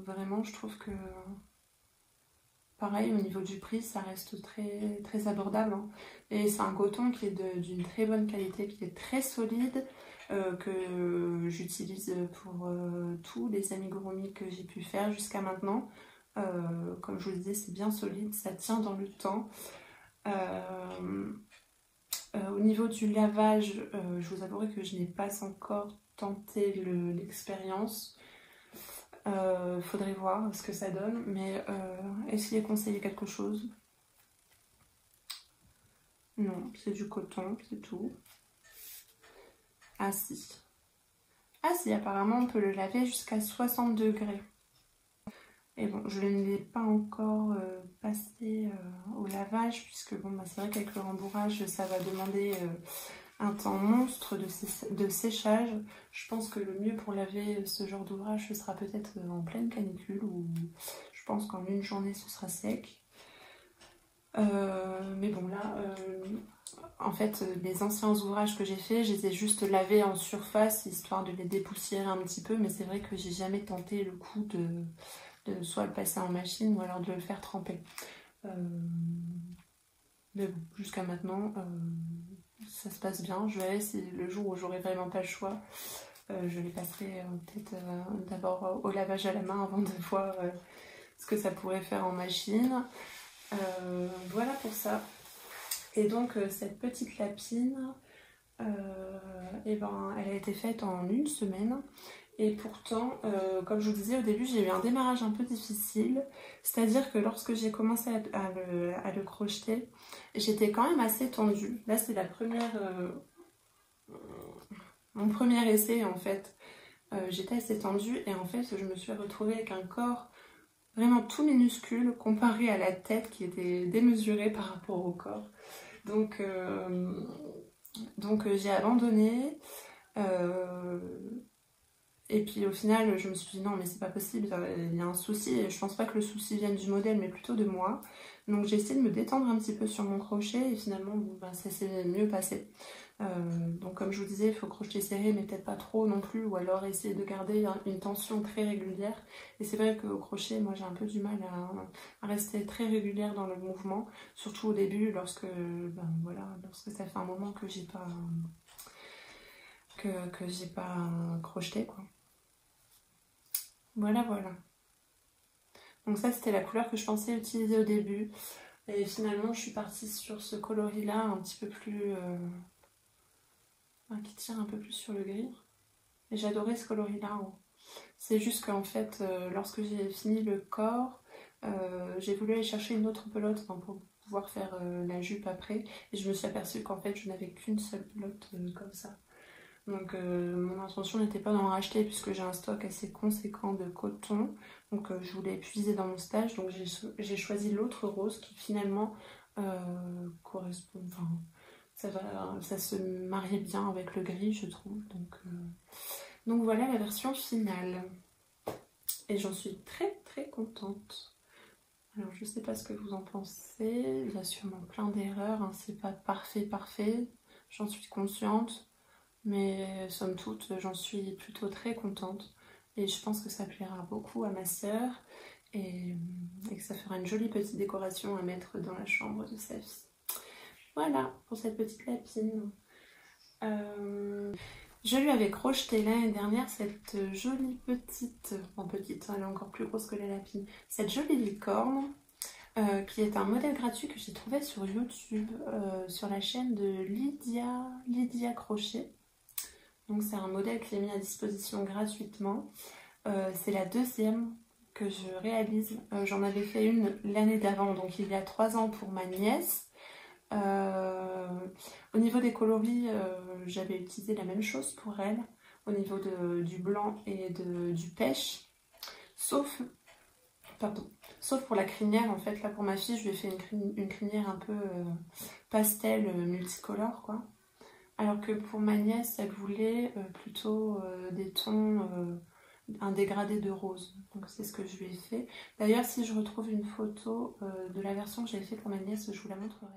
vraiment je trouve que pareil, au niveau du prix, ça reste très, très abordable. Hein. Et c'est un coton qui est d'une très bonne qualité, qui est très solide, que j'utilise pour tous les amigurumi que j'ai pu faire jusqu'à maintenant. Comme je vous le disais, c'est bien solide, ça tient dans le temps. Au niveau du lavage, je vous avouerai que je n'ai pas encore tenté l'expérience. Faudrait voir ce que ça donne, mais est-ce qu'il est conseillé quelque chose? Non, c'est du coton, c'est tout. Ah si. Ah si, apparemment on peut le laver jusqu'à 60 degrés. Et bon, je ne l'ai pas encore passé au lavage, puisque bon, bah, c'est vrai qu'avec le rembourrage, ça va demander un temps monstre de séchage. Je pense que le mieux pour laver ce genre d'ouvrage, ce sera peut-être en pleine canicule, ou je pense qu'en une journée, ce sera sec. Mais bon, là, en fait, les anciens ouvrages que j'ai fait, je les ai juste lavés en surface, histoire de les dépoussiérer un petit peu, mais c'est vrai que j'ai jamais tenté le coup de soit le passer en machine, ou alors de le faire tremper. Mais bon, jusqu'à maintenant, ça se passe bien. Je verrai si le jour où j'aurai vraiment pas le choix, je les passerai peut-être d'abord au lavage à la main avant de voir ce que ça pourrait faire en machine. Voilà pour ça. Et donc cette petite lapine, et ben, elle a été faite en une semaine. Et pourtant, comme je vous disais au début, j'ai eu un démarrage un peu difficile. C'est-à-dire que lorsque j'ai commencé à le crocheter, j'étais quand même assez tendue. Là, c'est mon premier essai en fait. J'étais assez tendue et en fait, je me suis retrouvée avec un corps vraiment tout minuscule comparé à la tête qui était démesurée par rapport au corps. Donc j'ai abandonné. Et puis au final, je me suis dit non, mais c'est pas possible, il y a un souci. Et je pense pas que le souci vienne du modèle, mais plutôt de moi. Donc j'ai essayé de me détendre un petit peu sur mon crochet et finalement, bon, ben, ça s'est mieux passé. Donc comme je vous disais, il faut crocheter serré, mais peut-être pas trop non plus, ou alors essayer de garder une tension très régulière. Et c'est vrai qu'au crochet, moi j'ai un peu du mal à rester très régulière dans le mouvement, surtout au début, lorsque ça fait un moment que j'ai pas crocheté quoi. Voilà. Donc ça c'était la couleur que je pensais utiliser au début. Et finalement je suis partie sur ce coloris là un petit peu plus... qui tire un peu plus sur le gris. Et j'adorais ce coloris là. C'est juste qu'en fait, lorsque j'ai fini le corps, j'ai voulu aller chercher une autre pelote pour pouvoir faire la jupe après. Et je me suis aperçue qu'en fait, je n'avais qu'une seule pelote comme ça. Donc mon intention n'était pas d'en racheter puisque j'ai un stock assez conséquent de coton. Donc je voulais épuiser dans mon stage. Donc j'ai choisi l'autre rose qui finalement correspond... Enfin, ça se marie bien avec le gris, je trouve. Donc voilà la version finale. Et j'en suis très très contente. Alors je sais pas ce que vous en pensez. Il y a sûrement plein d'erreurs, hein. C'est pas parfait. J'en suis consciente. Mais somme toute, j'en suis plutôt très contente. Et je pense que ça plaira beaucoup à ma sœur. Et que ça fera une jolie petite décoration à mettre dans la chambre de sa fille. Voilà pour cette petite lapine. Je lui avais crocheté l'année dernière cette jolie petite, elle est encore plus grosse que la lapine, cette jolie licorne qui est un modèle gratuit que j'ai trouvé sur YouTube, sur la chaîne de Lydia Crochet. Donc c'est un modèle qui est mis à disposition gratuitement. C'est la deuxième que je réalise. J'en avais fait une l'année d'avant, donc il y a 3 ans pour ma nièce. Au niveau des coloris, j'avais utilisé la même chose pour elle, au niveau du blanc et du pêche, sauf pour la crinière. En fait, là pour ma fille, je lui ai fait une crinière un peu pastel multicolore, quoi. Alors que pour ma nièce, elle voulait plutôt des tons, un dégradé de rose. Donc c'est ce que je lui ai fait. D'ailleurs, si je retrouve une photo de la version que j'avais fait pour ma nièce, je vous la montrerai.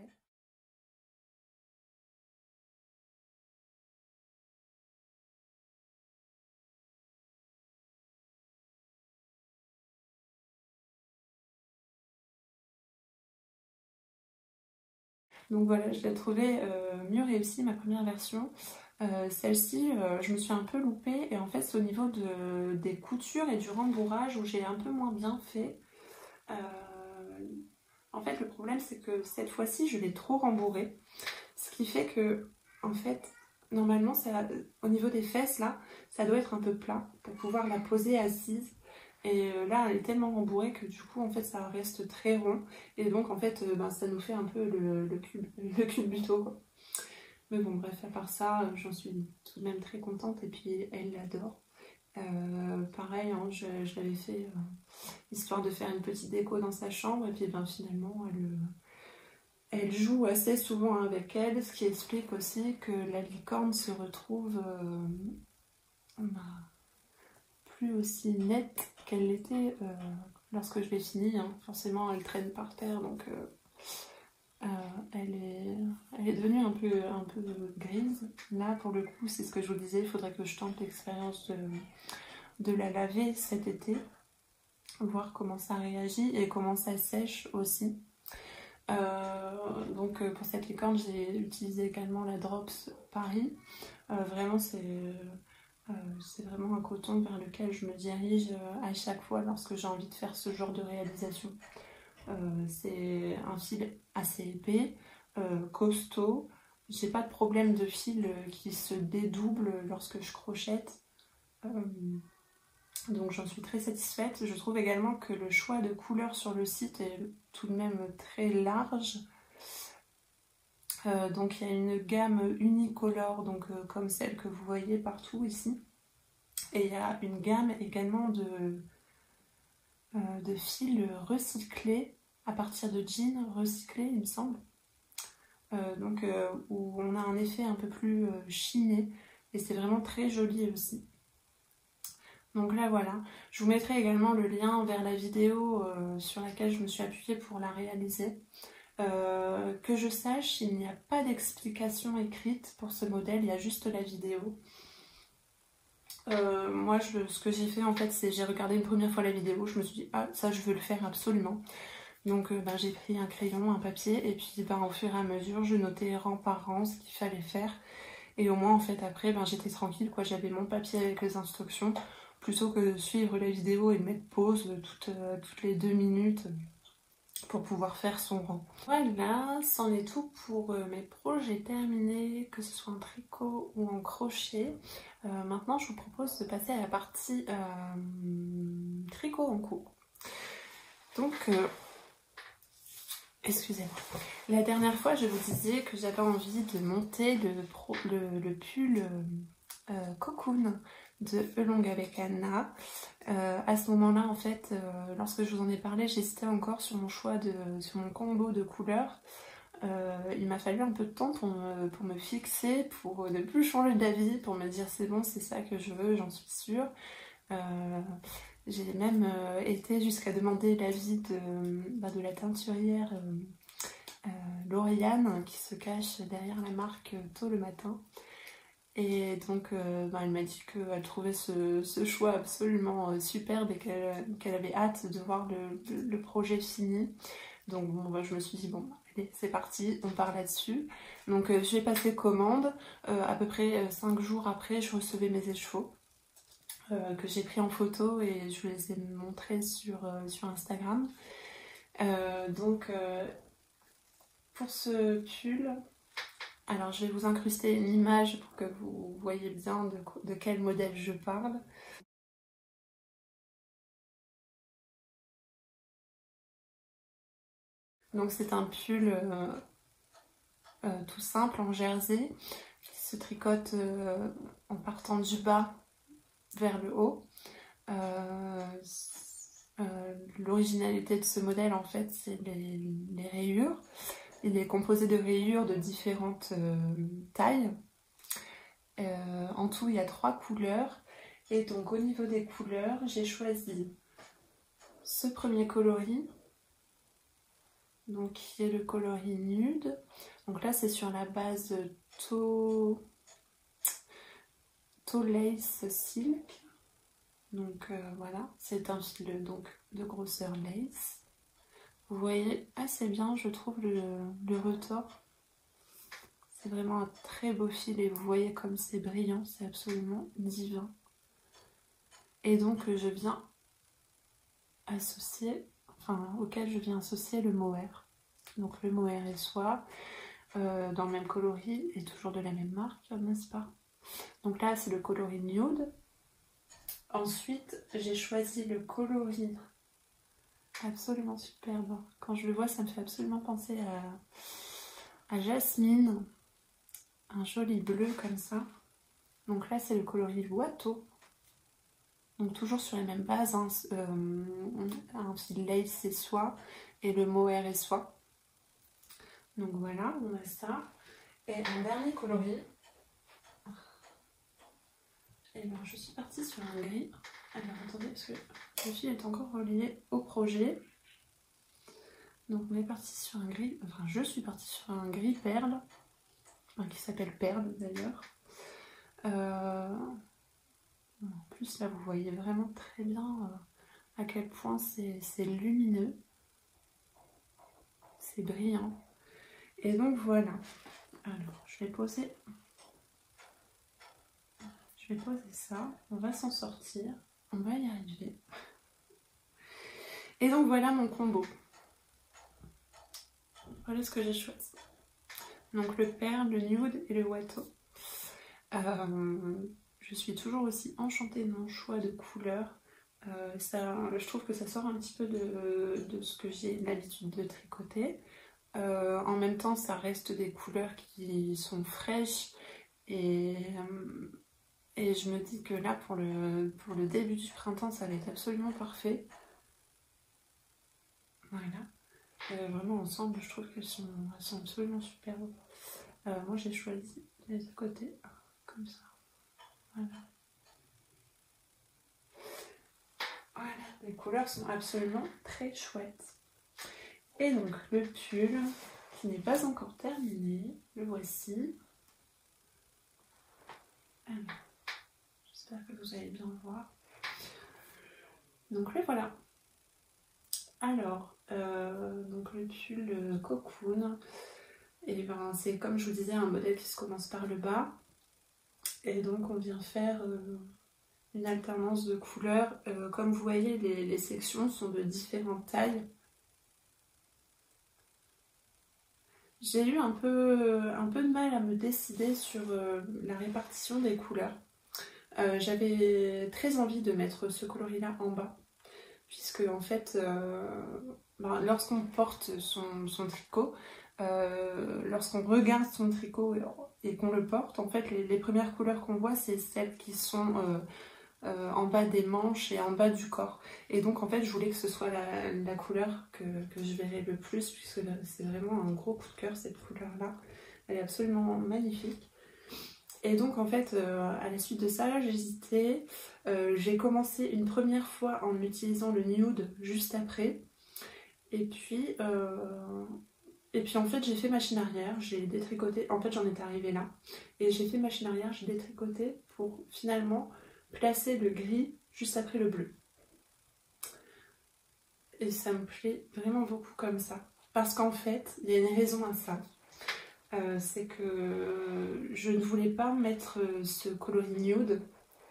Donc voilà, je l'ai trouvée mieux réussie, ma première version. Celle-ci, je me suis un peu loupée et en fait c'est au niveau des coutures et du rembourrage où j'ai un peu moins bien fait. En fait le problème c'est que cette fois-ci je l'ai trop rembourrée, ce qui fait que en fait normalement au niveau des fesses là, ça doit être un peu plat pour pouvoir la poser assise. Et là elle est tellement rembourrée que du coup en fait ça reste très rond et donc en fait ça nous fait un peu le culbuto, quoi. Mais bon bref, à part ça j'en suis tout de même très contente et puis elle l'adore. Pareil, hein, je l'avais fait histoire de faire une petite déco dans sa chambre et puis finalement elle joue assez souvent avec elle, ce qui explique aussi que la licorne se retrouve plus aussi nette qu'elle l'était lorsque je l'ai finie, hein. Forcément elle traîne par terre, donc elle est devenue un peu grise. Là pour le coup c'est ce que je vous disais, il faudrait que je tente l'expérience de la laver cet été, voir comment ça réagit et comment ça sèche aussi. Donc pour cette licorne j'ai utilisé également la Drops Paris. Vraiment c'est vraiment un coton vers lequel je me dirige à chaque fois lorsque j'ai envie de faire ce genre de réalisation. C'est un fil assez épais, costaud. J'ai pas de problème de fil qui se dédouble lorsque je crochette. Donc j'en suis très satisfaite. Je trouve également que le choix de couleurs sur le site est tout de même très large. Donc il y a une gamme unicolore, donc comme celle que vous voyez partout ici. Et il y a une gamme également de fils recyclés à partir de jeans recyclés, il me semble. Où on a un effet un peu plus chiné et c'est vraiment très joli aussi. Donc là voilà, je vous mettrai également le lien vers la vidéo sur laquelle je me suis appuyée pour la réaliser. Que je sache, il n'y a pas d'explication écrite pour ce modèle, il y a juste la vidéo. Moi ce que j'ai fait en fait, c'est j'ai regardé une première fois la vidéo, je me suis dit ah ça je veux le faire absolument. Donc j'ai pris un crayon, un papier et puis au fur et à mesure je notais rang par rang ce qu'il fallait faire. Et au moins en fait après j'étais tranquille, quoi, j'avais mon papier avec les instructions plutôt que de suivre la vidéo et de mettre pause toutes les 2 minutes. pour pouvoir faire son rang. Voilà, c'en est tout pour mes projets terminés, que ce soit en tricot ou en crochet. Maintenant, je vous propose de passer à la partie tricot en cours. Donc, excusez-moi. La dernière fois, je vous disais que j'avais envie de monter le pull cocoon de Elong avec Anna. À ce moment-là, en fait, lorsque je vous en ai parlé, j'hésitais encore sur mon sur mon combo de couleurs. Il m'a fallu un peu de temps pour me fixer, pour ne plus changer d'avis, pour me dire c'est bon, c'est ça que je veux, j'en suis sûre. J'ai même été jusqu'à demander l'avis de la teinturière Lauriane qui se cache derrière la marque tôt le matin. Et donc elle m'a dit qu'elle trouvait ce choix absolument superbe et qu'elle avait hâte de voir le projet fini. Donc bon, je me suis dit bon, allez, c'est parti, on part là-dessus. Donc j'ai passé commande, à peu près 5 jours après, je recevais mes écheveaux. Que j'ai pris en photo et je vous les ai montrés sur Instagram. Pour ce pull, alors je vais vous incruster une image pour que vous voyez bien de quel modèle je parle. Donc c'est un pull tout simple en jersey qui se tricote en partant du bas vers le haut. L'originalité de ce modèle, en fait, c'est les rayures. Il est composé de rayures de différentes tailles. En tout, il y a 3 couleurs. Et donc, au niveau des couleurs, j'ai choisi ce premier coloris, donc qui est le coloris nude. Donc là, c'est sur la base Tau Lace Silk. Donc voilà, c'est un fil donc de grosseur lace. Vous voyez assez bien, je trouve, le retors. C'est vraiment un très beau fil et vous voyez comme c'est brillant, c'est absolument divin. Et donc je viens auquel je viens associer le mohair. Donc le mohair est soie, dans le même coloris et toujours de la même marque, n'est-ce pas? Donc là, c'est le coloris nude. Ensuite, j'ai choisi le coloris absolument superbe. Quand je le vois, ça me fait absolument penser à Jasmine. Un joli bleu comme ça. Donc là, c'est le coloris Watteau. Donc toujours sur les mêmes bases. Hein. Un fil lace et soie. Et le mohair et soie. Donc voilà, on a ça. Et un dernier coloris. Et bien, je suis partie sur un gris. Alors attendez, parce que le fil est encore relié au projet. Donc on est parti sur un gris, enfin je suis partie sur un gris perle, qui s'appelle Perle d'ailleurs. En plus là vous voyez vraiment très bien à quel point c'est lumineux, c'est brillant. Et donc voilà, alors je vais poser ça, on va s'en sortir, on va y arriver. Et donc voilà mon combo. Voilà ce que j'ai choisi. Donc le perle, le nude et le Watteau. Je suis toujours aussi enchantée de mon choix de couleurs. Je trouve que ça sort un petit peu de ce que j'ai l'habitude de tricoter. En même temps, ça reste des couleurs qui sont fraîches et je me dis que là, pour le début du printemps, ça va être absolument parfait. Voilà. Vraiment ensemble, je trouve qu'elles sont absolument superbes. Moi j'ai choisi les deux côtés comme ça. Voilà. Voilà, les couleurs sont absolument très chouettes. Et donc le pull qui n'est pas encore terminé, le voici. Alors, j'espère que vous allez bien le voir. Donc le voilà. Alors, donc le pull cocoon, et ben c'est comme je vous disais un modèle qui se commence par le bas. Et donc on vient faire une alternance de couleurs. Comme vous voyez, les sections sont de différentes tailles. J'ai eu un peu de mal à me décider sur la répartition des couleurs. J'avais très envie de mettre ce coloris-là en bas, puisque en fait, lorsqu'on porte son tricot, lorsqu'on regarde son tricot et qu'on le porte, en fait, les premières couleurs qu'on voit, c'est celles qui sont en bas des manches et en bas du corps. Et donc, en fait, je voulais que ce soit la couleur que je verrais le plus, puisque c'est vraiment un gros coup de cœur, cette couleur-là. Elle est absolument magnifique. Et donc, en fait, à la suite de ça, j'hésitais. J'ai commencé une première fois en utilisant le nude juste après. Et puis en fait, j'ai fait machine arrière, j'ai détricoté. En fait, j'en étais arrivée là. Et j'ai fait machine arrière, j'ai détricoté pour finalement placer le gris juste après le bleu. Et ça me plaît vraiment beaucoup comme ça. Parce qu'en fait, il y a une raison à ça. C'est que je ne voulais pas mettre ce coloris nude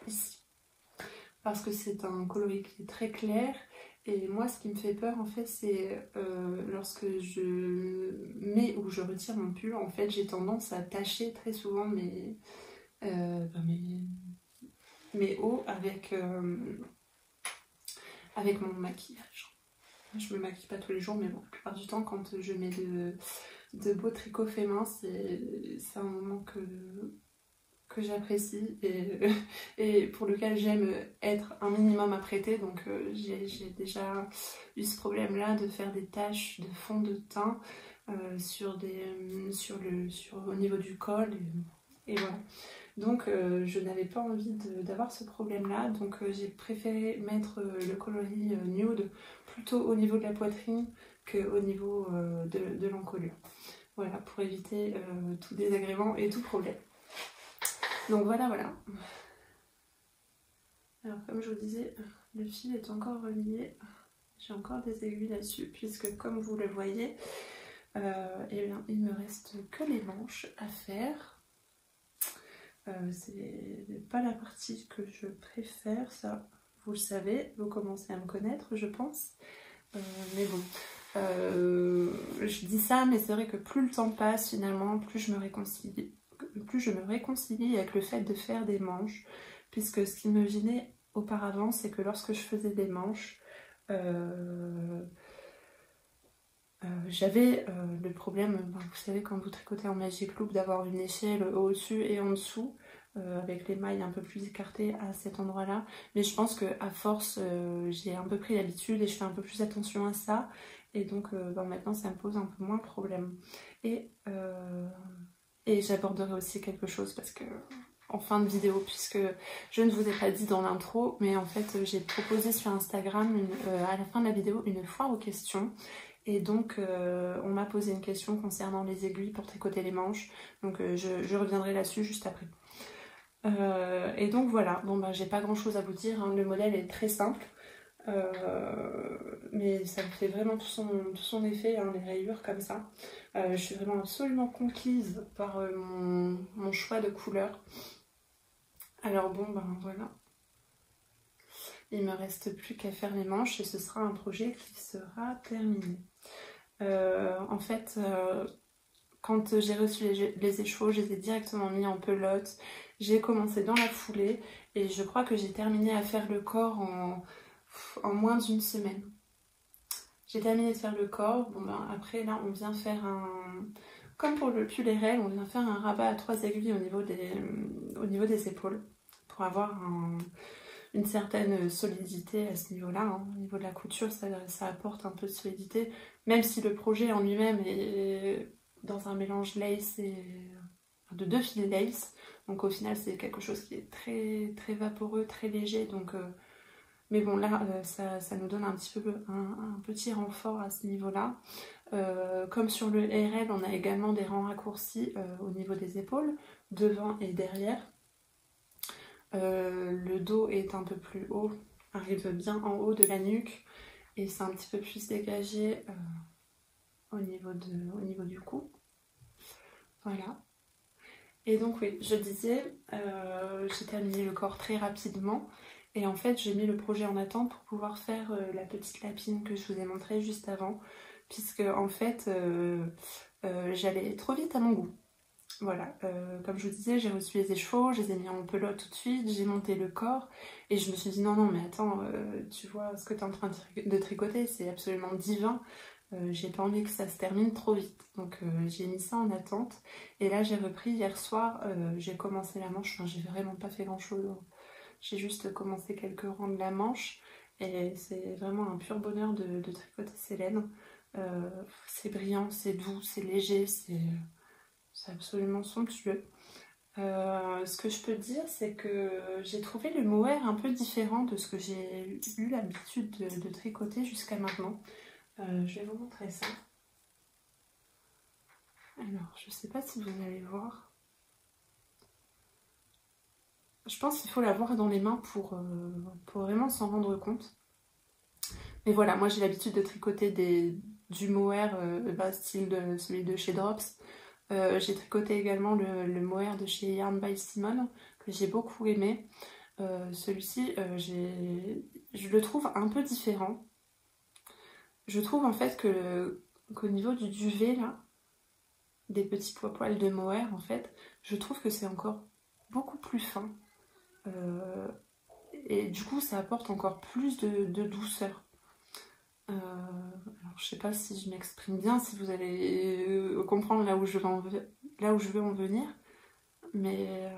ici. Parce que c'est un coloris qui est très clair. Et moi, ce qui me fait peur, en fait, c'est lorsque je mets ou je retire mon pull, en fait, j'ai tendance à tacher très souvent mes hauts avec mon maquillage. Je me maquille pas tous les jours, mais bon, la plupart du temps, quand je mets de beaux tricots faits main, c'est un moment que j'apprécie et pour lequel j'aime être un minimum apprêtée. Donc j'ai déjà eu ce problème là de faire des taches de fond de teint au niveau du col et voilà. Donc je n'avais pas envie d'avoir ce problème là, donc j'ai préféré mettre le coloris nude plutôt au niveau de la poitrine qu'au niveau de l'encolure. Voilà, pour éviter tout désagrément et tout problème. Donc voilà. Alors comme je vous disais, le fil est encore relié. J'ai encore des aiguilles là-dessus, puisque comme vous le voyez, eh bien, il me reste que les manches à faire. C'est pas la partie que je préfère, ça vous le savez, vous commencez à me connaître je pense. Mais bon, je dis ça, mais c'est vrai que plus le temps passe finalement, plus je me réconcilie avec le fait de faire des manches, puisque ce qui me gênait auparavant, c'est que lorsque je faisais des manches, j'avais le problème, vous savez, quand vous tricotez en Magic Loop, d'avoir une échelle au-dessus et en dessous, avec les mailles un peu plus écartées à cet endroit-là. Mais je pense qu'à force, j'ai un peu pris l'habitude et je fais un peu plus attention à ça. Et donc maintenant, ça me pose un peu moins de problème. Et j'aborderai aussi quelque chose parce que en fin de vidéo, puisque je ne vous ai pas dit dans l'intro, mais en fait, j'ai proposé sur Instagram, à la fin de la vidéo, une foire aux questions. Et donc on m'a posé une question concernant les aiguilles pour tricoter les manches, donc je reviendrai là-dessus juste après. Et donc voilà, bon j'ai pas grand chose à vous dire, hein. Le modèle est très simple, mais ça me fait vraiment tout son effet, hein, les rayures comme ça. Je suis vraiment absolument conquise par mon choix de couleur. Alors bon voilà. Il me reste plus qu'à faire les manches et ce sera un projet qui sera terminé. En fait, quand j'ai reçu les échevaux, je les ai directement mis en pelote. J'ai commencé dans la foulée et je crois que j'ai terminé à faire le corps en moins d'une semaine. J'ai terminé de faire le corps. Bon après là on vient faire comme pour le pull RL, on vient faire un rabat à 3 aiguilles au niveau des épaules pour avoir une certaine solidité à ce niveau-là, hein. Au niveau de la couture, ça apporte un peu de solidité, même si le projet en lui-même est dans un mélange lace de 2 fils lace, donc au final c'est quelque chose qui est très, très vaporeux, très léger, donc mais bon là ça nous donne un petit peu un petit renfort à ce niveau-là. Comme sur le RL, on a également des rangs raccourcis au niveau des épaules, devant et derrière. Le dos est un peu plus haut, arrive bien en haut de la nuque et c'est un petit peu plus dégagé au niveau du cou. Voilà. Et donc oui, je disais, j'ai terminé le corps très rapidement et en fait j'ai mis le projet en attente pour pouvoir faire la petite lapine que je vous ai montrée juste avant, puisque en fait j'allais trop vite à mon goût. Voilà, comme je vous disais, j'ai reçu les échevaux, je les ai mis en pelote tout de suite, j'ai monté le corps et je me suis dit non, non, mais attends, tu vois ce que tu es en train de tricoter, c'est absolument divin. J'ai pas envie que ça se termine trop vite. Donc j'ai mis ça en attente. Et là j'ai repris hier soir, j'ai commencé la manche, enfin j'ai vraiment pas fait grand chose. J'ai juste commencé quelques rangs de la manche. Et c'est vraiment un pur bonheur de tricoter ces laines. C'est brillant, c'est doux, c'est léger, c'est absolument somptueux. Ce que je peux dire, c'est que j'ai trouvé le mohair un peu différent de ce que j'ai eu l'habitude de tricoter jusqu'à maintenant. Je vais vous montrer ça. Alors, je sais pas si vous allez voir. Je pense qu'il faut l'avoir dans les mains pour vraiment s'en rendre compte. Mais voilà, moi j'ai l'habitude de tricoter du mohair style celui de chez Drops. J'ai tricoté également le mohair de chez Yarn by Simone, que j'ai beaucoup aimé. Celui-ci, je le trouve un peu différent. Je trouve en fait qu'au niveau du duvet, là, des petits poils de mohair, en fait, je trouve que c'est encore beaucoup plus fin. Et du coup, ça apporte encore plus de douceur. Alors, je sais pas si je m'exprime bien, si vous allez comprendre là où je veux en venir. Mais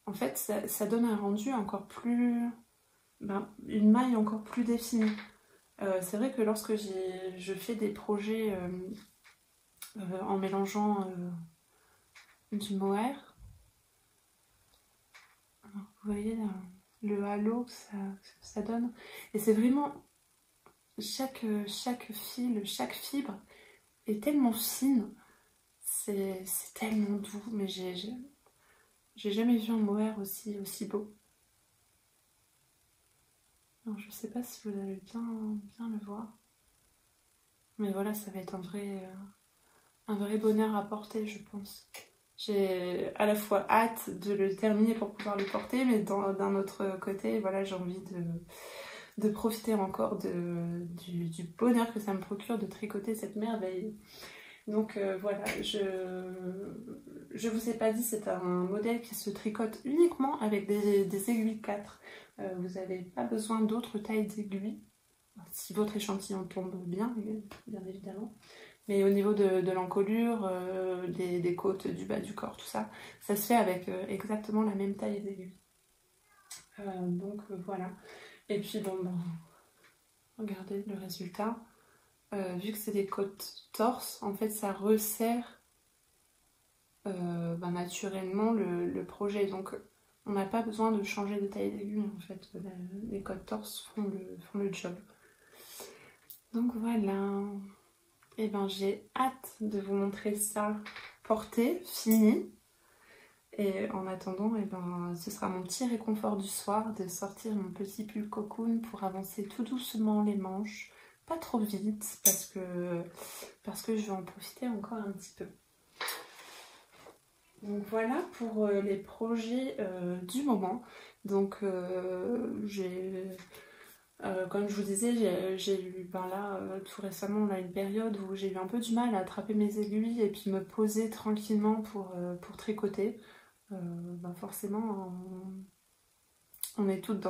en fait, ça donne un rendu encore plus... une maille encore plus définie. C'est vrai que lorsque je fais des projets en mélangeant du mohair, vous voyez le halo que ça donne. Et c'est vraiment chaque fil, chaque fibre est tellement fine, c'est tellement doux, mais j'ai jamais vu un mohair aussi beau. Alors, je sais pas si vous allez bien le voir, mais voilà, ça va être un vrai bonheur à porter, je pense. J'ai à la fois hâte de le terminer pour pouvoir le porter, mais d'un autre côté, voilà, j'ai envie de profiter encore du bonheur que ça me procure de tricoter cette merveille. Donc voilà, je vous ai pas dit, c'est un modèle qui se tricote uniquement avec des aiguilles 4. Vous n'avez pas besoin d'autres tailles d'aiguilles, si votre échantillon tombe bien évidemment. Mais au niveau de l'encolure, des côtes, du bas du corps, tout ça, ça se fait avec exactement la même taille d'aiguille. Donc voilà. Et puis bon, regardez le résultat. Vu que c'est des côtes torse, en fait ça resserre naturellement le projet. Donc on n'a pas besoin de changer de taille d'aiguille, en fait. Les côtes torse font le job. Donc voilà. Et j'ai hâte de vous montrer ça porté, fini. Et en attendant, ce sera mon petit réconfort du soir de sortir mon petit pull cocoon pour avancer tout doucement les manches. Pas trop vite parce que je vais en profiter encore un petit peu. Donc voilà pour les projets du moment. Donc comme je vous disais, j'ai eu tout récemment là, une période où j'ai eu un peu du mal à attraper mes aiguilles et puis me poser tranquillement pour tricoter. Forcément, on est toutes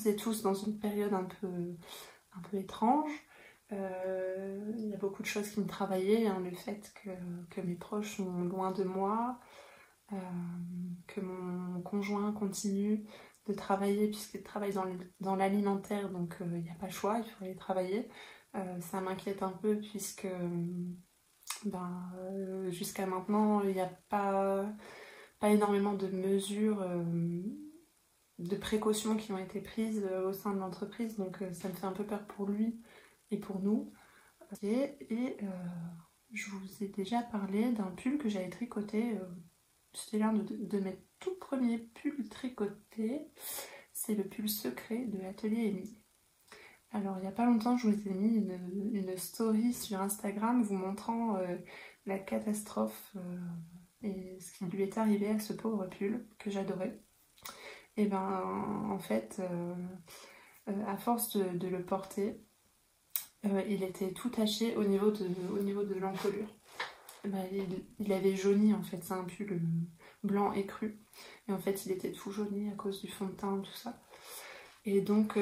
et tous dans une période un peu étrange. Il y a beaucoup de choses qui me travaillaient, hein, le fait que mes proches sont loin de moi, que mon conjoint continue de travailler puisqu'il travaille dans l'alimentaire, donc il n'y a pas le choix, il faut aller travailler. Ça m'inquiète un peu puisque jusqu'à maintenant il n'y a pas énormément de mesures de précautions qui ont été prises au sein de l'entreprise, donc ça me fait un peu peur pour lui et pour nous. Et je vous ai déjà parlé d'un pull que j'avais tricoté. C'était l'un de mes tout premiers pulls tricotés. C'est le pull secret de l'atelier Émilie. Alors il n'y a pas longtemps, je vous ai mis une story sur Instagram vous montrant la catastrophe et ce qui lui est arrivé à ce pauvre pull que j'adorais. Et en fait, à force de le porter, il était tout taché au niveau de l'encolure. il avait jauni en fait, c'est un pull blanc écru. Et en fait il était tout jauni à cause du fond de teint, tout ça. Et donc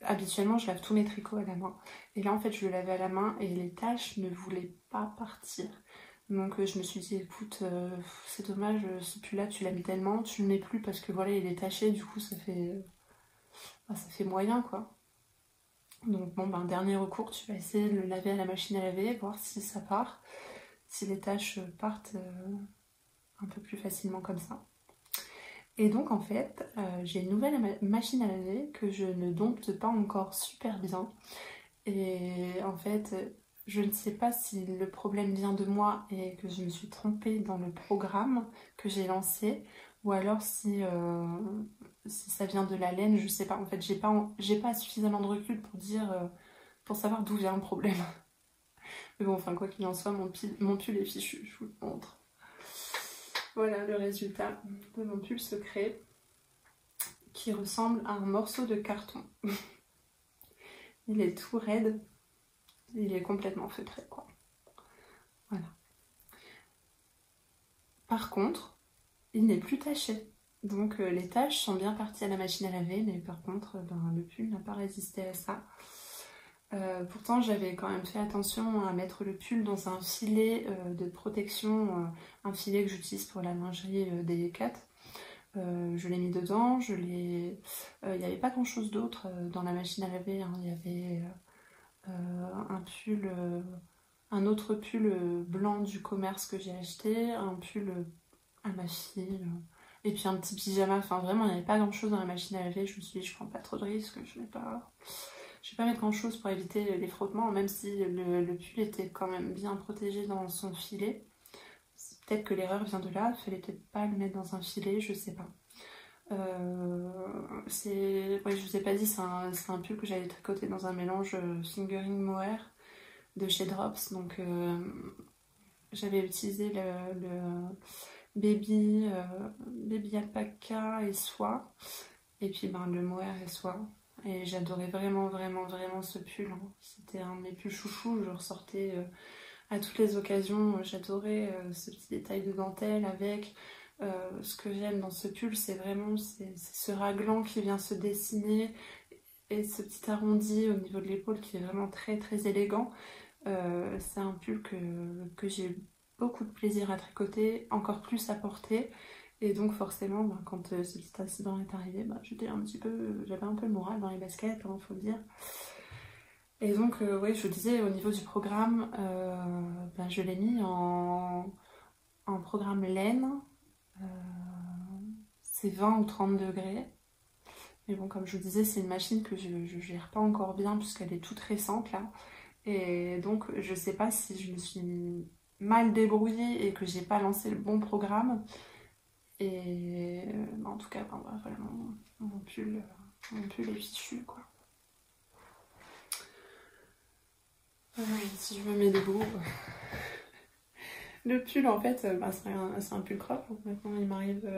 habituellement je lave tous mes tricots à la main. Et là en fait je le lavais à la main et les taches ne voulaient pas partir. Donc je me suis dit écoute c'est dommage, ce pull là tu l'aimes tellement, tu le mets plus parce que voilà il est taché, du coup ça fait moyen quoi. Donc bon ben dernier recours, tu vas essayer de le laver à la machine à laver, voir si ça part, si les taches partent un peu plus facilement comme ça. Et donc en fait j'ai une nouvelle machine à laver que je ne dompte pas encore super bien. Et en fait je ne sais pas si le problème vient de moi et que je me suis trompée dans le programme que j'ai lancé, ou alors si ça vient de la laine, je sais pas. En fait j'ai pas suffisamment de recul pour dire pour savoir d'où vient le problème. Mais bon, enfin quoi qu'il en soit, mon pull est fichu, je vous le montre. Voilà le résultat de mon pull secret qui ressemble à un morceau de carton. Il est tout raide, il est complètement feutré quoi. Voilà. Par contre, il n'est plus taché. Donc les taches sont bien parties à la machine à laver, mais par contre le pull n'a pas résisté à ça. Pourtant j'avais quand même fait attention à mettre le pull dans un filet de protection, un filet que j'utilise pour la lingerie délicate. Je l'ai mis dedans, il n'y avait pas grand chose d'autre dans la machine à laver, hein. Il y avait un autre pull blanc du commerce que j'ai acheté, un pull à ma fille, et puis un petit pyjama. Enfin vraiment il n'y avait pas grand chose dans la machine à laver. Je me suis dit je prends pas trop de risques, je vais pas mettre grand chose pour éviter les frottements, même si le pull était quand même bien protégé dans son filet. Peut-être que l'erreur vient de là, il fallait peut-être pas le mettre dans un filet, je sais pas. Ouais, je vous ai pas dit, c'est un pull que j'avais tricoté dans un mélange fingering mohair de chez Drops. Donc j'avais utilisé le baby alpaca et soie, et puis le mohair et soie. Et j'adorais vraiment ce pull, hein. C'était un de mes pulls chouchous, je ressortais à toutes les occasions. J'adorais ce petit détail de dentelle avec. Ce que j'aime dans ce pull, c'est vraiment ce raglan qui vient se dessiner et ce petit arrondi au niveau de l'épaule qui est vraiment très élégant. C'est un pull que j'ai eu beaucoup de plaisir à tricoter, encore plus à porter. Et donc forcément, quand ce petit incident est arrivé, j'avais un peu le moral dans les baskets, hein, faut le dire. Et donc, oui, je vous disais, au niveau du programme, je l'ai mis en programme laine. C'est 20 ou 30 degrés. Mais bon, comme je vous disais, c'est une machine que je gère pas encore bien puisqu'elle est toute récente là. Et donc, je sais pas si je me suis mal débrouillée et que j'ai pas lancé le bon programme. Et en tout cas, voilà, mon pull est fichu quoi. Si je me mets debout. Le pull en fait, c'est un pull crop. Maintenant il m'arrive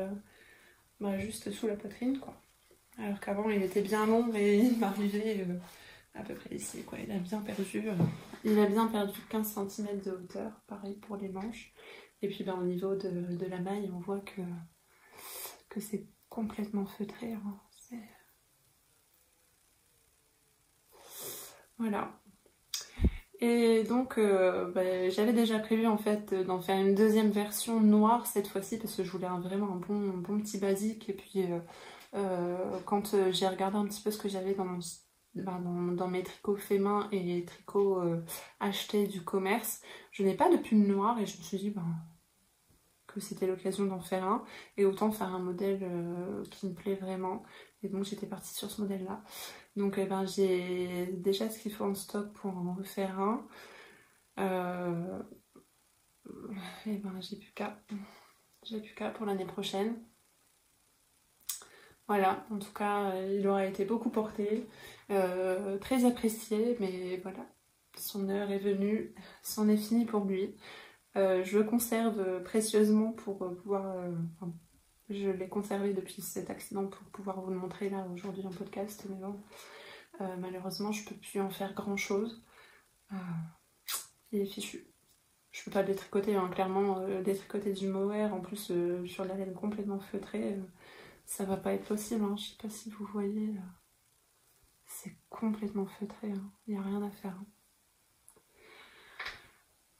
juste sous la poitrine quoi. Alors qu'avant il était bien long et il m'arrivait à peu près ici quoi. Il a bien perdu 15 cm de hauteur. Pareil pour les manches. Et puis au niveau de la maille, on voit que c'est complètement feutré, hein. Voilà. Et donc j'avais déjà prévu en fait d'en faire une deuxième version noire cette fois-ci parce que je voulais vraiment un bon petit basique. Et puis quand j'ai regardé un petit peu ce que j'avais dans mes tricots faits main et les tricots achetés du commerce, je n'ai pas de pull noir et je me suis dit que c'était l'occasion d'en faire un et autant faire un modèle qui me plaît vraiment. Et donc j'étais partie sur ce modèle là. Donc j'ai déjà ce qu'il faut en stock pour en refaire un. Et j'ai plus qu'à pour l'année prochaine. Voilà, en tout cas il aura été beaucoup porté, très apprécié, mais voilà, son heure est venue, c'en est fini pour lui. Je le conserve précieusement pour pouvoir... je l'ai conservé depuis cet accident pour pouvoir vous le montrer là aujourd'hui en podcast, mais bon, malheureusement je peux plus en faire grand chose. c'est fichu. Je peux pas le détricoter, hein, clairement, détricoter du mohair, en plus sur la laine complètement feutrée, ça va pas être possible, hein. Je sais pas si vous voyez, c'est complètement feutré, hein. Il n'y a rien à faire. Hein.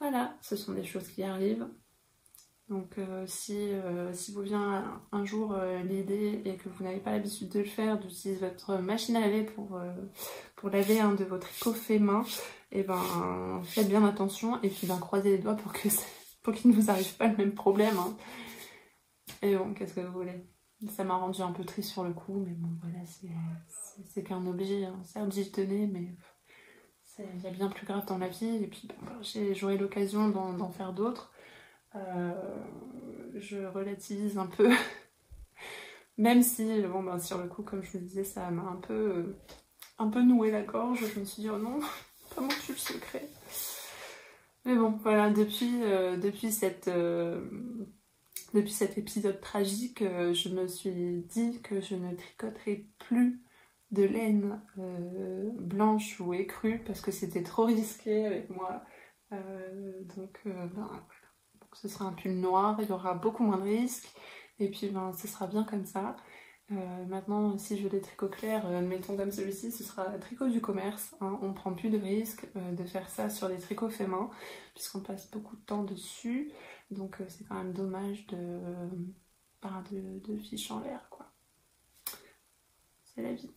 Voilà, ce sont des choses qui arrivent. Donc si vous vient un jour l'idée et que vous n'avez pas l'habitude de le faire, d'utiliser votre machine à laver pour laver un de vos tricots faits main, et ben faites bien attention et puis croisez les doigts pour qu'il ne vous arrive pas le même problème. Hein. Et bon, qu'est-ce que vous voulez? Ça m'a rendu un peu triste sur le coup, mais bon voilà, c'est qu'un objet, hein. Certes j'y tenais, mais il y a bien plus grave dans la vie, et puis bon, j'aurai l'occasion d'en faire d'autres. Je relativise un peu, même si, bon, sur le coup, comme je vous le disais, ça m'a un peu noué la gorge. Je me suis dit, oh non, pas mon tue le secret. Mais bon, voilà, depuis cet épisode tragique, je me suis dit que je ne tricoterais plus de laine blanche ou écrue parce que c'était trop risqué avec moi. Donc, voilà. Ce sera un pull noir, il y aura beaucoup moins de risques, et puis ce sera bien comme ça. Maintenant, si je veux des tricots clairs, mettons comme celui-ci, ce sera tricot du commerce. Hein. On ne prend plus de risque de faire ça sur des tricots faits main, puisqu'on passe beaucoup de temps dessus, donc c'est quand même dommage de fiche en l'air, quoi. C'est la vie.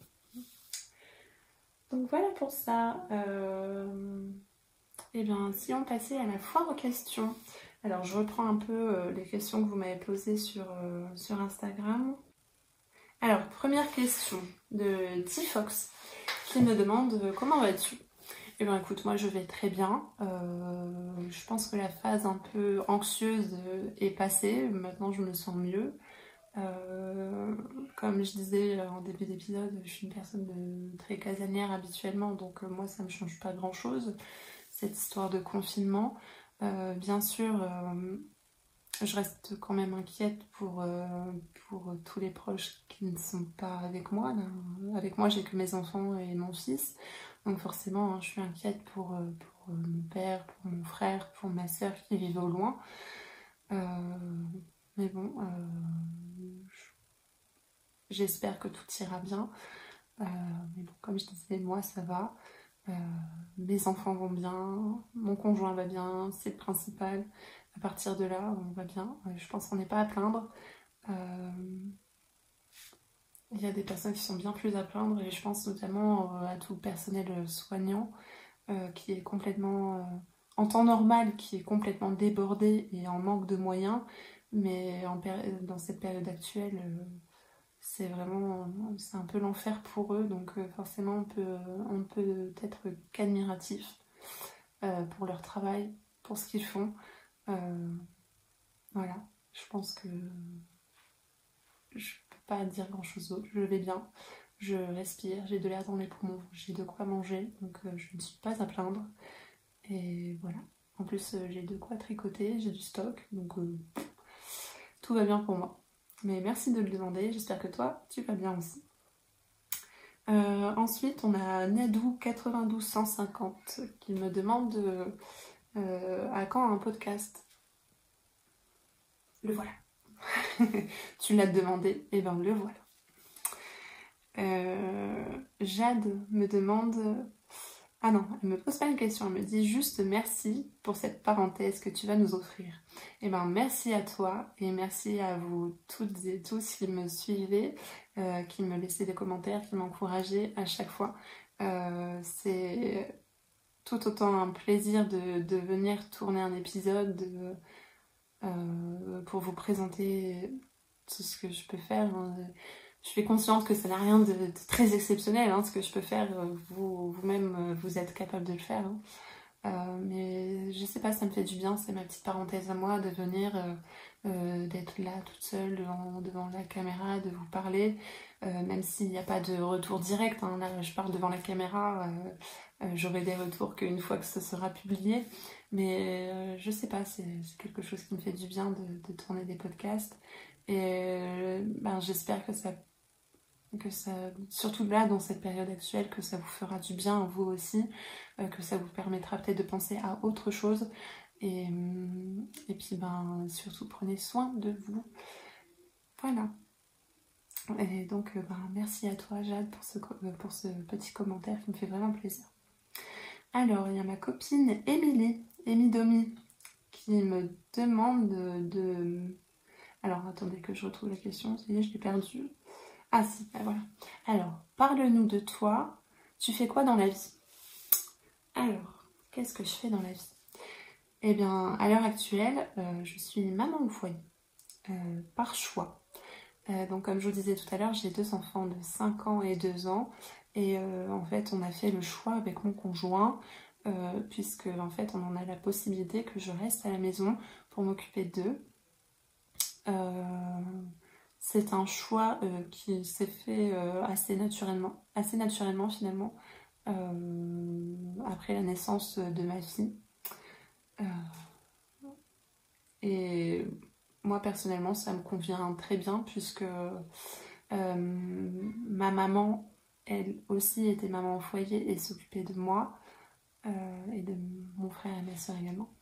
Donc voilà pour ça. Et bien, si on passait à la foire aux questions. Alors, je reprends un peu les questions que vous m'avez posées sur Instagram. Alors, première question de T-Fox qui me demande comment vas-tu? Eh bien, écoute, moi je vais très bien. Je pense que la phase un peu anxieuse est passée. Maintenant, je me sens mieux. Comme je disais en début d'épisode, je suis une personne très casanière habituellement, donc moi ça me change pas grand-chose, cette histoire de confinement. Bien sûr, je reste quand même inquiète pour tous les proches qui ne sont pas avec moi. Là. Avec moi, j'ai que mes enfants et mon fils. Donc forcément, hein, je suis inquiète pour mon père, pour mon frère, pour ma soeur qui vivent au loin. Mais bon, j'espère que tout ira bien. Mais bon, comme je disais, moi, ça va. Mes enfants vont bien, mon conjoint va bien, c'est le principal. À partir de là, on va bien. Je pense qu'on n'est pas à plaindre. Il y a des personnes qui sont bien plus à plaindre et je pense notamment à tout le personnel soignant qui est complètement, en temps normal, qui est complètement débordé et en manque de moyens. Mais dans cette période actuelle, c'est un peu l'enfer pour eux. Donc forcément, on ne peut être qu'admiratif pour leur travail, pour ce qu'ils font. Voilà, je pense que je peux pas dire grand chose d'autre. Je vais bien, je respire, j'ai de l'air dans les poumons, j'ai de quoi manger, donc je ne suis pas à plaindre. Et voilà, en plus j'ai de quoi tricoter, j'ai du stock, donc tout va bien pour moi. Mais merci de le demander, j'espère que toi tu vas bien aussi. Ensuite on a Nadou 92150 qui me demande à quand un podcast. Le voilà. Tu l'as demandé, et ben le voilà. Jade me demande... Ah non, elle me pose pas une question, elle me dit juste merci pour cette parenthèse que tu vas nous offrir. Et ben merci à toi et merci à vous toutes et tous qui me suivez, qui me laissaient des commentaires, qui m'encourageaient à chaque fois. C'est tout autant un plaisir de venir tourner un épisode, pour vous présenter tout ce que je peux faire. Je suis consciente que ça n'a rien de très exceptionnel, hein, ce que je peux faire, vous-même vous êtes capable de le faire. Hein. Mais je sais pas, ça me fait du bien, c'est ma petite parenthèse à moi de venir, d'être là toute seule devant la caméra, de vous parler, même s'il n'y a pas de retour direct. Hein, là, je parle devant la caméra, j'aurai des retours qu'une fois que ce sera publié. Mais je sais pas, c'est quelque chose qui me fait du bien de tourner des podcasts. Et j'espère que ça que ça, surtout là dans cette période actuelle, que ça vous fera du bien à vous aussi, que ça vous permettra peut-être de penser à autre chose. Et puis surtout prenez soin de vous. Voilà. Et donc merci à toi Jade pour ce petit commentaire qui me fait vraiment plaisir. Alors il y a ma copine Émilie Domi, qui me demande de... Alors attendez que je retrouve la question, ça y est, je l'ai perdue. Ah si, voilà. Alors, parle-nous de toi, tu fais quoi dans la vie? Alors, qu'est-ce que je fais dans la vie? Eh bien, à l'heure actuelle, je suis maman au foyer, par choix. Donc comme je vous disais tout à l'heure, j'ai 2 enfants de 5 ans et 2 ans. Et en fait, on a fait le choix avec mon conjoint, puisque en fait, on en a la possibilité que je reste à la maison pour m'occuper d'eux. C'est un choix qui s'est fait assez naturellement finalement, après la naissance de ma fille. Et moi personnellement ça me convient très bien puisque ma maman, elle aussi était maman au foyer et s'occupait de moi et de mon frère et ma soeur également.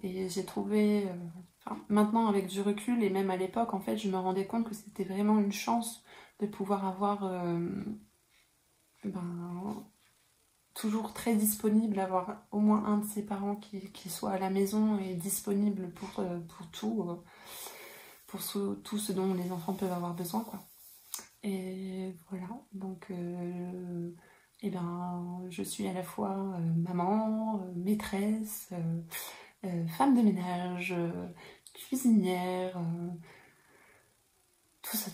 Et j'ai trouvé, maintenant avec du recul et même à l'époque, en fait, je me rendais compte que c'était vraiment une chance de pouvoir avoir toujours très disponible, avoir au moins un de ses parents qui soit à la maison et disponible pour tout, pour tout ce dont les enfants peuvent avoir besoin, quoi. Et voilà, donc je suis à la fois maman, maîtresse, femme de ménage, cuisinière, tout ça.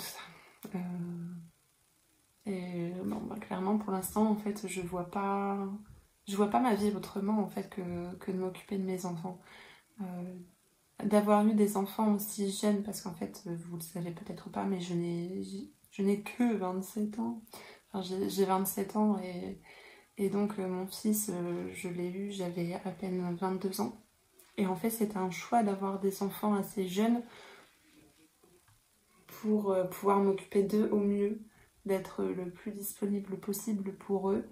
Et clairement pour l'instant en fait je vois pas ma vie autrement en fait que de m'occuper de mes enfants. D'avoir eu des enfants aussi jeunes, parce qu'en fait vous le savez peut-être pas, mais je n'ai que 27 ans. Enfin, j'ai 27 ans et donc mon fils je l'ai eu, j'avais à peine 22 ans. Et en fait, c'était un choix d'avoir des enfants assez jeunes pour pouvoir m'occuper d'eux au mieux, d'être le plus disponible possible pour eux,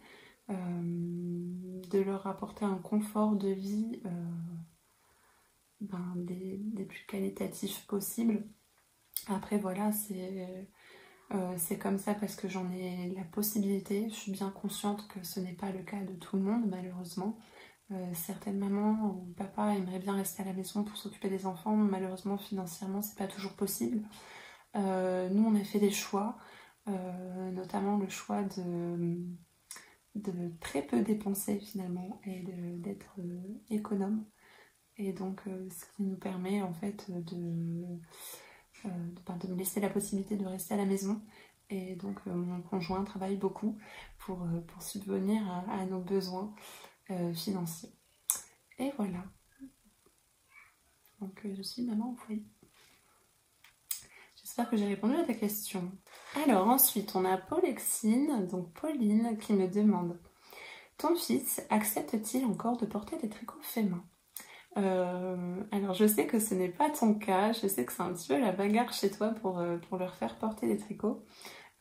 de leur apporter un confort de vie des plus qualitatifs possibles. Après, voilà, c'est comme ça parce que j'en ai la possibilité. Je suis bien consciente que ce n'est pas le cas de tout le monde, malheureusement. Certaines mamans ou papas aimeraient bien rester à la maison pour s'occuper des enfants. Malheureusement, financièrement, c'est pas toujours possible. Nous, on a fait des choix, notamment le choix de très peu dépenser finalement et d'être économe. Et donc, ce qui nous permet en fait de me laisser la possibilité de rester à la maison. Et donc, mon conjoint travaille beaucoup pour subvenir à nos besoins financiers. Et voilà. Donc je suis maman au foyer. J'espère que j'ai répondu à ta question. Alors ensuite, on a Paulexine, donc Pauline, qui me demande: ton fils accepte-t-il encore de porter des tricots faits main? Alors je sais que ce n'est pas ton cas, je sais que c'est un petit peu la bagarre chez toi pour leur faire porter des tricots.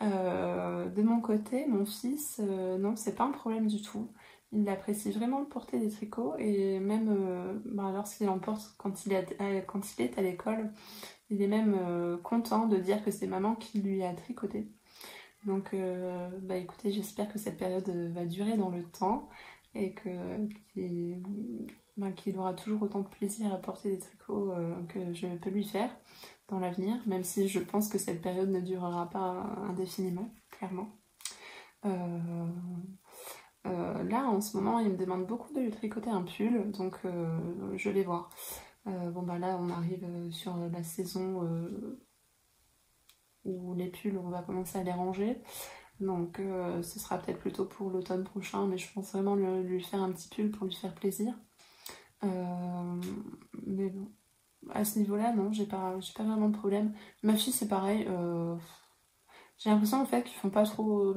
De mon côté, mon fils, non, c'est pas un problème du tout. Il apprécie vraiment de porter des tricots et même lorsqu'il en porte quand il est à l'école, il est même content de dire que c'est maman qui lui a tricoté. Donc écoutez, j'espère que cette période va durer dans le temps et qu'il aura toujours autant de plaisir à porter des tricots que je peux lui faire dans l'avenir, même si je pense que cette période ne durera pas indéfiniment, clairement. Là, en ce moment, il me demande beaucoup de lui tricoter un pull, donc je vais voir. Là, on arrive sur la saison où les pulls, on va commencer à les ranger. Donc, ce sera peut-être plutôt pour l'automne prochain, mais je pense vraiment lui faire un petit pull pour lui faire plaisir. Mais bon, à ce niveau-là, non, j'ai pas vraiment de problème. Ma fille, c'est pareil. J'ai l'impression en fait qu'ils font pas trop.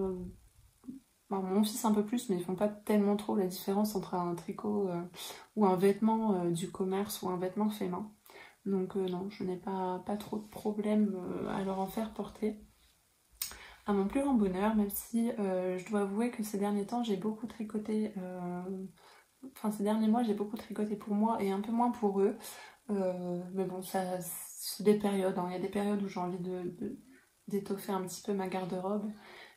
Mon fils un peu plus, mais ils font pas tellement trop la différence entre un tricot ou un vêtement du commerce ou un vêtement fait main. Donc non, je n'ai pas trop de problème à leur en faire porter. à mon plus grand bonheur, même si je dois avouer que ces derniers temps j'ai beaucoup tricoté, enfin ces derniers mois j'ai beaucoup tricoté pour moi et un peu moins pour eux. Mais bon, ça c'est des périodes, hein. Il y a des périodes où j'ai envie d'étoffer un petit peu ma garde-robe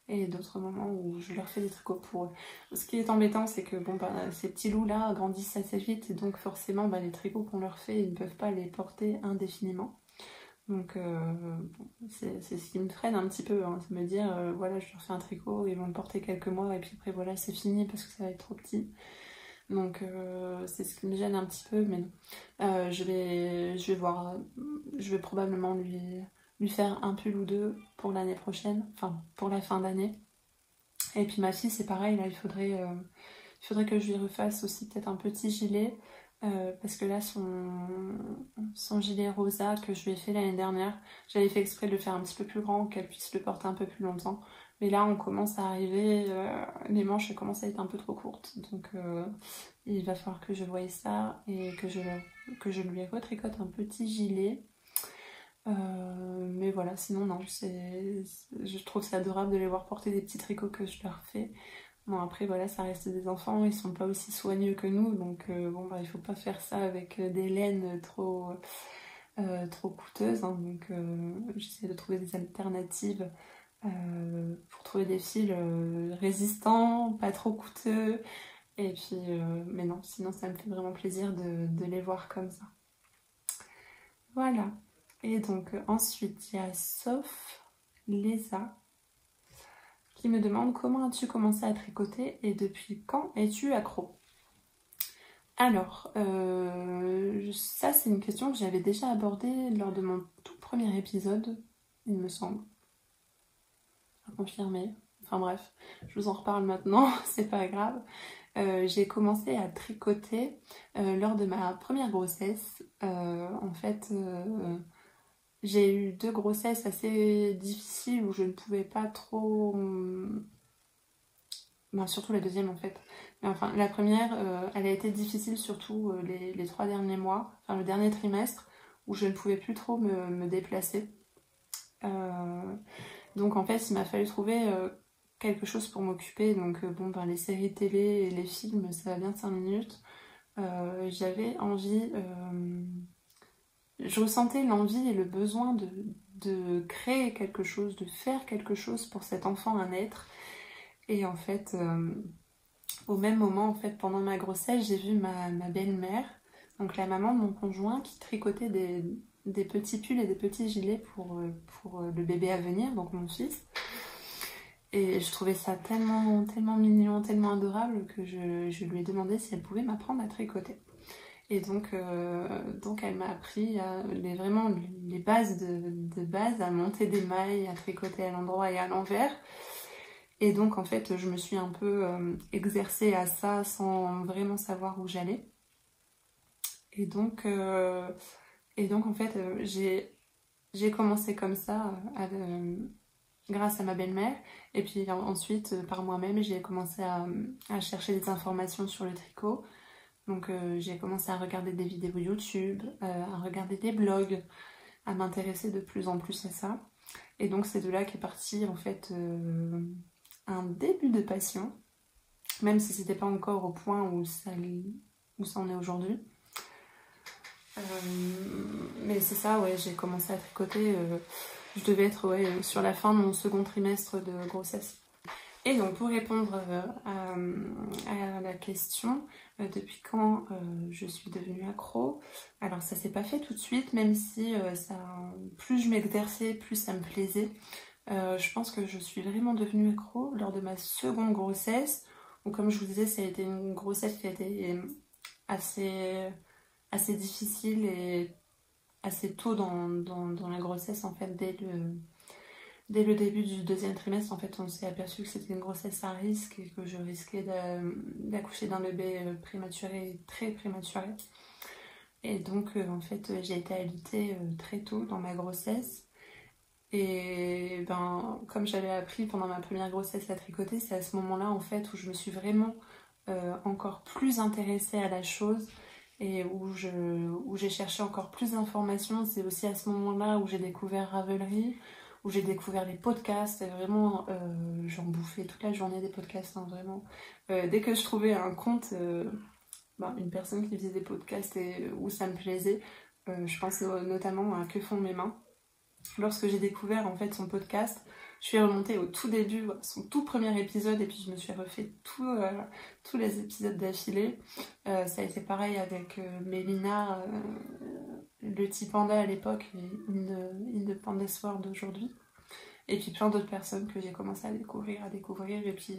et d'autres moments où je leur fais des tricots pour eux. Ce qui est embêtant, c'est que bon, bah, ces petits loups-là grandissent assez vite et donc forcément bah, les tricots qu'on leur fait, ils ne peuvent pas les porter indéfiniment. Donc bon, c'est ce qui me freine un petit peu, hein, c'est me dire voilà, je leur fais un tricot, ils vont le porter quelques mois et puis après voilà, c'est fini parce que ça va être trop petit. Donc c'est ce qui me gêne un petit peu, mais non. Je vais voir, je vais probablement lui faire un pull ou deux pour l'année prochaine, enfin pour la fin d'année. Et puis ma fille c'est pareil, là il faudrait que je lui refasse aussi peut-être un petit gilet, parce que là son gilet rosa que je lui ai fait l'année dernière, j'avais fait exprès de le faire un petit peu plus grand, qu'elle puisse le porter un peu plus longtemps. Mais là on commence à arriver, les manches commencent à être un peu trop courtes, donc il va falloir que je voie ça et que je lui retricote un petit gilet. Mais voilà, sinon non, je trouve ça adorable de les voir porter des petits tricots que je leur fais. Bon après voilà, ça reste des enfants, ils sont pas aussi soigneux que nous, donc bon bah il faut pas faire ça avec des laines trop coûteuses, hein. Donc j'essaie de trouver des alternatives pour trouver des fils résistants, pas trop coûteux. Et puis mais non, sinon ça me fait vraiment plaisir de les voir comme ça. Voilà. Et donc ensuite il y a Soph Lesa qui me demande comment as-tu commencé à tricoter et depuis quand es-tu accro? Alors, ça c'est une question que j'avais déjà abordée lors de mon tout premier épisode, il me semble. À confirmer. Enfin bref, je vous en reparle maintenant, c'est pas grave. J'ai commencé à tricoter lors de ma première grossesse. En fait, j'ai eu 2 grossesses assez difficiles où je ne pouvais pas trop... Ben, surtout la deuxième en fait. Mais enfin, la première, elle a été difficile surtout les 3 derniers mois, enfin le dernier trimestre, où je ne pouvais plus trop me déplacer. Donc en fait, il m'a fallu trouver quelque chose pour m'occuper. Donc bon, ben, les séries télé et les films, ça va bien 5 minutes. J'avais envie... je ressentais l'envie et le besoin de créer quelque chose, de faire quelque chose pour cet enfant à naître. Et en fait, au même moment, en fait, pendant ma grossesse, j'ai vu ma belle-mère, donc la maman de mon conjoint, qui tricotait des petits pulls et des petits gilets pour le bébé à venir, donc mon fils. Et je trouvais ça tellement, tellement mignon, tellement adorable que je lui ai demandé si elle pouvait m'apprendre à tricoter. Et donc elle m'a appris vraiment les bases de base, à monter des mailles, à tricoter à l'endroit et à l'envers. Et donc en fait je me suis un peu exercée à ça sans vraiment savoir où j'allais. Et donc en fait j'ai commencé comme ça grâce à ma belle-mère. Et puis ensuite par moi-même j'ai commencé à chercher des informations sur le tricot. Donc j'ai commencé à regarder des vidéos YouTube, à regarder des blogs, à m'intéresser de plus en plus à ça. Et donc c'est de là qu'est parti en fait un début de passion, même si c'était pas encore au point où ça en est aujourd'hui. Mais c'est ça, ouais, j'ai commencé à tricoter, je devais être sur la fin de mon second trimestre de grossesse. Et donc pour répondre à la question, depuis quand je suis devenue accro, alors ça s'est pas fait tout de suite, même si plus je m'exerçais, plus ça me plaisait. Je pense que je suis vraiment devenue accro lors de ma seconde grossesse, où comme je vous disais, ça a été une grossesse qui a été assez difficile et assez tôt dans la grossesse en fait, dès le début du deuxième trimestre, en fait, on s'est aperçu que c'était une grossesse à risque et que je risquais d'accoucher d'un bébé prématuré, très prématuré. Et donc, en fait, j'ai été alitée très tôt dans ma grossesse. Et ben, comme j'avais appris pendant ma première grossesse à tricoter, c'est à ce moment-là, en fait, où je me suis vraiment encore plus intéressée à la chose et où j'ai cherché encore plus d'informations. C'est aussi à ce moment-là où j'ai découvert Ravelry, où j'ai découvert les podcasts, et vraiment j'en bouffais toute la journée des podcasts, hein, vraiment. Dès que je trouvais un compte, une personne qui faisait des podcasts et où ça me plaisait, je pense notamment à Que font mes mains. Lorsque j'ai découvert en fait son podcast, je suis remontée au tout début, son tout premier épisode, et puis je me suis refait tous les épisodes d'affilée. Ça a été pareil avec Mélina, le petit panda à l'époque, et In the Panda's World d'aujourd'hui. Et puis plein d'autres personnes que j'ai commencé à découvrir. Et puis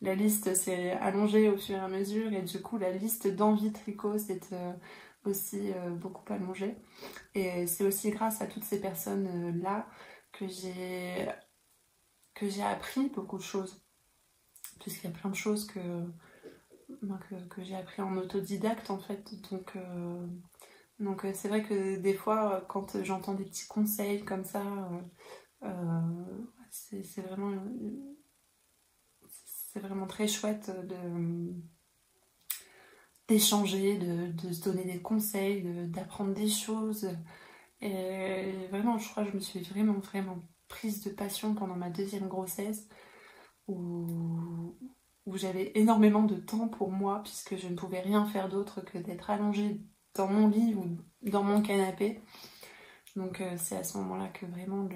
la liste s'est allongée au fur et à mesure. Et du coup, la liste d'envie tricot s'est aussi beaucoup allongée. Et c'est aussi grâce à toutes ces personnes-là que j'ai appris beaucoup de choses. Puisqu'il y a plein de choses que j'ai appris en autodidacte en fait. Donc c'est vrai que des fois, quand j'entends des petits conseils comme ça, c'est vraiment très chouette d'échanger, de se donner des conseils, d'apprendre des choses. Et vraiment, je crois que je me suis vraiment prise de passion pendant ma deuxième grossesse, où j'avais énormément de temps pour moi, puisque je ne pouvais rien faire d'autre que d'être allongée dans mon lit ou dans mon canapé. Donc c'est à ce moment-là que vraiment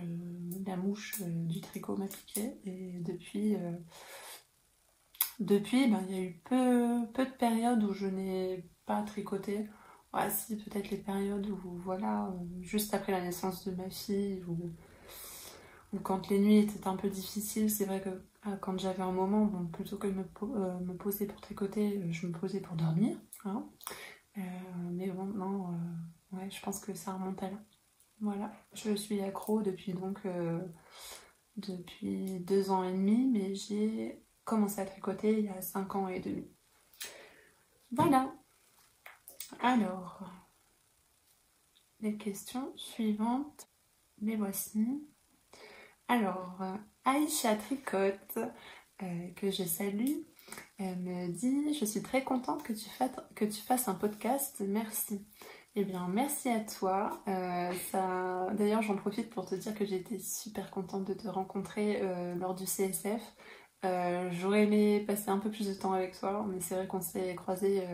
la mouche du tricot m'a piqué. Et depuis, il y a eu peu de périodes où je n'ai pas tricoté. Ouais, si, peut-être les périodes où, voilà, juste après la naissance de ma fille, ou quand les nuits étaient un peu difficiles, c'est vrai que quand j'avais un moment, bon, plutôt que de me poser pour tricoter, je me posais pour dormir. Hein. Mais bon, non, ouais, je pense que ça remonte à là. Voilà, je suis accro depuis 2 ans et demi, mais j'ai commencé à tricoter il y a 5 ans et demi. Voilà. Alors, les questions suivantes, les voici. Alors, Aïcha Tricote, que je salue, elle me dit: je suis très contente que tu fasses un podcast, merci. Eh bien, merci à toi. D'ailleurs, j'en profite pour te dire que j'ai été super contente de te rencontrer lors du CSF. J'aurais aimé passer un peu plus de temps avec toi, mais c'est vrai qu'on s'est croisés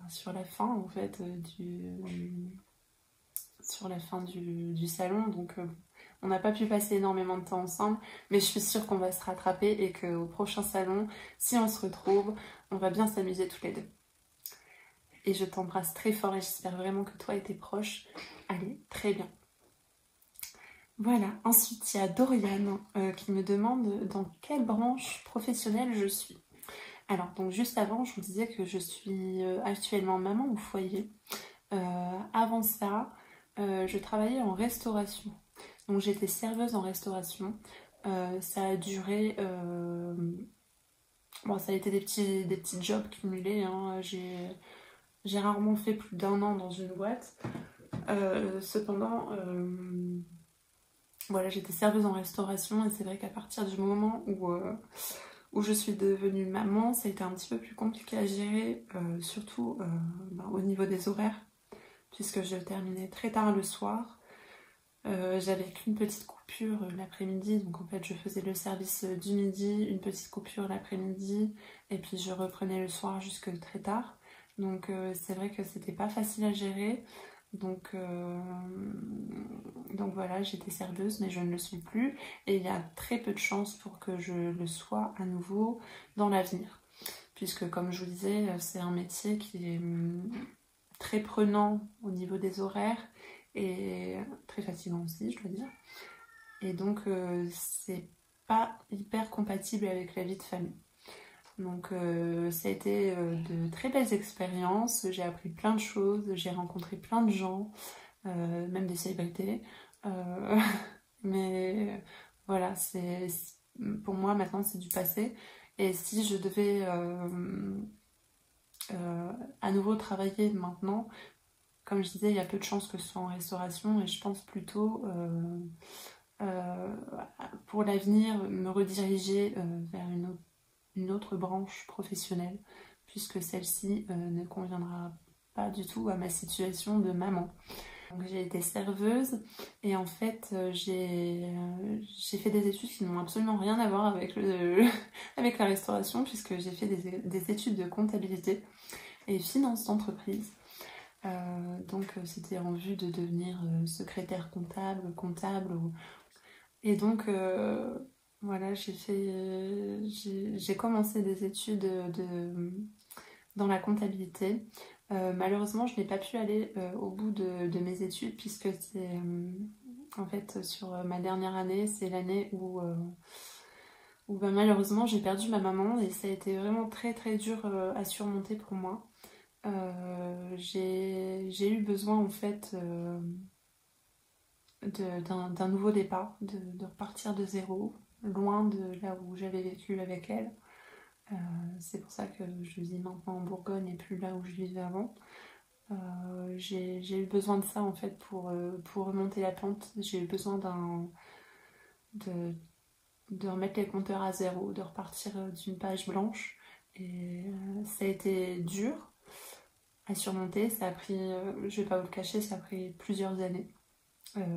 sur la fin en fait sur la fin du salon, donc on n'a pas pu passer énormément de temps ensemble, mais je suis sûre qu'on va se rattraper et qu'au prochain salon, si on se retrouve, on va bien s'amuser tous les deux. Et je t'embrasse très fort et j'espère vraiment que toi et tes proches allez très bien. Voilà, ensuite il y a Dorian qui me demande dans quelle branche professionnelle je suis. Alors, donc juste avant, je vous disais que je suis actuellement maman au foyer. Avant ça, je travaillais en restauration. Donc j'étais serveuse en restauration. Ça a duré... Bon, ça a été des petits jobs cumulés. Hein. J'ai rarement fait plus d'1 an dans une boîte. Cependant, voilà, j'étais serveuse en restauration et c'est vrai qu'à partir du moment où je suis devenue maman, ça a été un petit peu plus compliqué à gérer, surtout au niveau des horaires, puisque je terminais très tard le soir. J'avais qu'une petite coupure l'après-midi, donc en fait je faisais le service du midi, une petite coupure l'après-midi, et puis je reprenais le soir jusque très tard. Donc c'est vrai que c'était pas facile à gérer. Donc voilà, j'étais serveuse, mais je ne le suis plus. Et il y a très peu de chances pour que je le sois à nouveau dans l'avenir. Puisque comme je vous disais, c'est un métier qui est très prenant au niveau des horaires et très fatigant aussi, je dois dire. Et donc c'est pas hyper compatible avec la vie de famille. Donc ça a été de très belles expériences, j'ai appris plein de choses, j'ai rencontré plein de gens, même des célébrités. Mais voilà, pour moi maintenant c'est du passé. Et si je devais à nouveau travailler maintenant, comme je disais, il y a peu de chances que ce soit en restauration et je pense plutôt pour l'avenir me rediriger vers une autre branche professionnelle, puisque celle-ci ne conviendra pas du tout à ma situation de maman. Donc j'ai été serveuse et en fait j'ai fait des études qui n'ont absolument rien à voir avec, avec la restauration puisque j'ai fait des études de comptabilité et finance d'entreprise. Donc c'était en vue de devenir secrétaire comptable. Et donc voilà, j'ai commencé des études dans la comptabilité. Malheureusement, je n'ai pas pu aller au bout de mes études puisque c'est en fait sur ma dernière année, c'est l'année où ben, malheureusement j'ai perdu ma maman et ça a été vraiment très très dur à surmonter pour moi. J'ai eu besoin en fait d'un nouveau départ, de repartir de zéro, loin de là où j'avais vécu avec elle. C'est pour ça que je vis maintenant en Bourgogne et plus là où je vivais avant. J'ai eu besoin de ça en fait pour remonter la pente. J'ai eu besoin de remettre les compteurs à zéro, de repartir d'une page blanche. Et ça a été dur à surmonter. Ça a pris, je vais pas vous le cacher, ça a pris plusieurs années.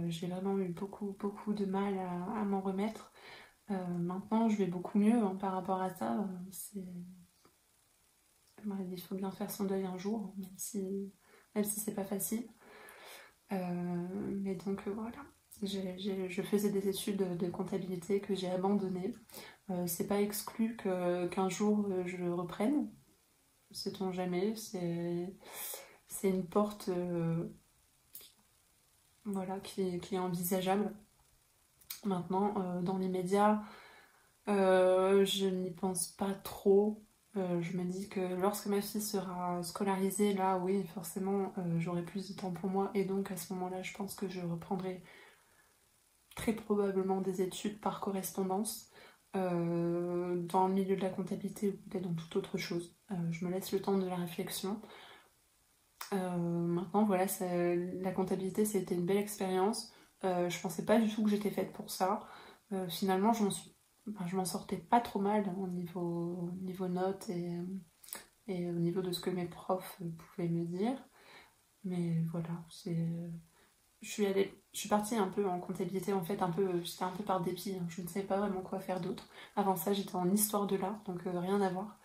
J'ai vraiment eu beaucoup de mal à m'en remettre. Maintenant, je vais beaucoup mieux hein, par rapport à ça. Il faut bien faire son deuil un jour, même si c'est pas facile. Mais donc voilà, je faisais des études de comptabilité que j'ai abandonnées. C'est pas exclu qu'un jour je reprenne, sait-on jamais. C'est une porte voilà, qui est envisageable. Maintenant, dans l'immédiat, je n'y pense pas trop. Je me dis que lorsque ma fille sera scolarisée, là, oui, forcément, j'aurai plus de temps pour moi. Et donc, à ce moment-là, je pense que je reprendrai très probablement des études par correspondance dans le milieu de la comptabilité ou peut-être dans toute autre chose. Je me laisse le temps de la réflexion. Maintenant, voilà, la comptabilité, ça a été une belle expérience. Je pensais pas du tout que j'étais faite pour ça. Finalement, je m'en sortais pas trop mal hein, au niveau notes et au niveau de ce que mes profs pouvaient me dire. Mais voilà, je suis partie un peu en comptabilité en fait, j'étais un peu par dépit, hein. Je ne savais pas vraiment quoi faire d'autre. Avant ça, j'étais en histoire de l'art, donc rien à voir.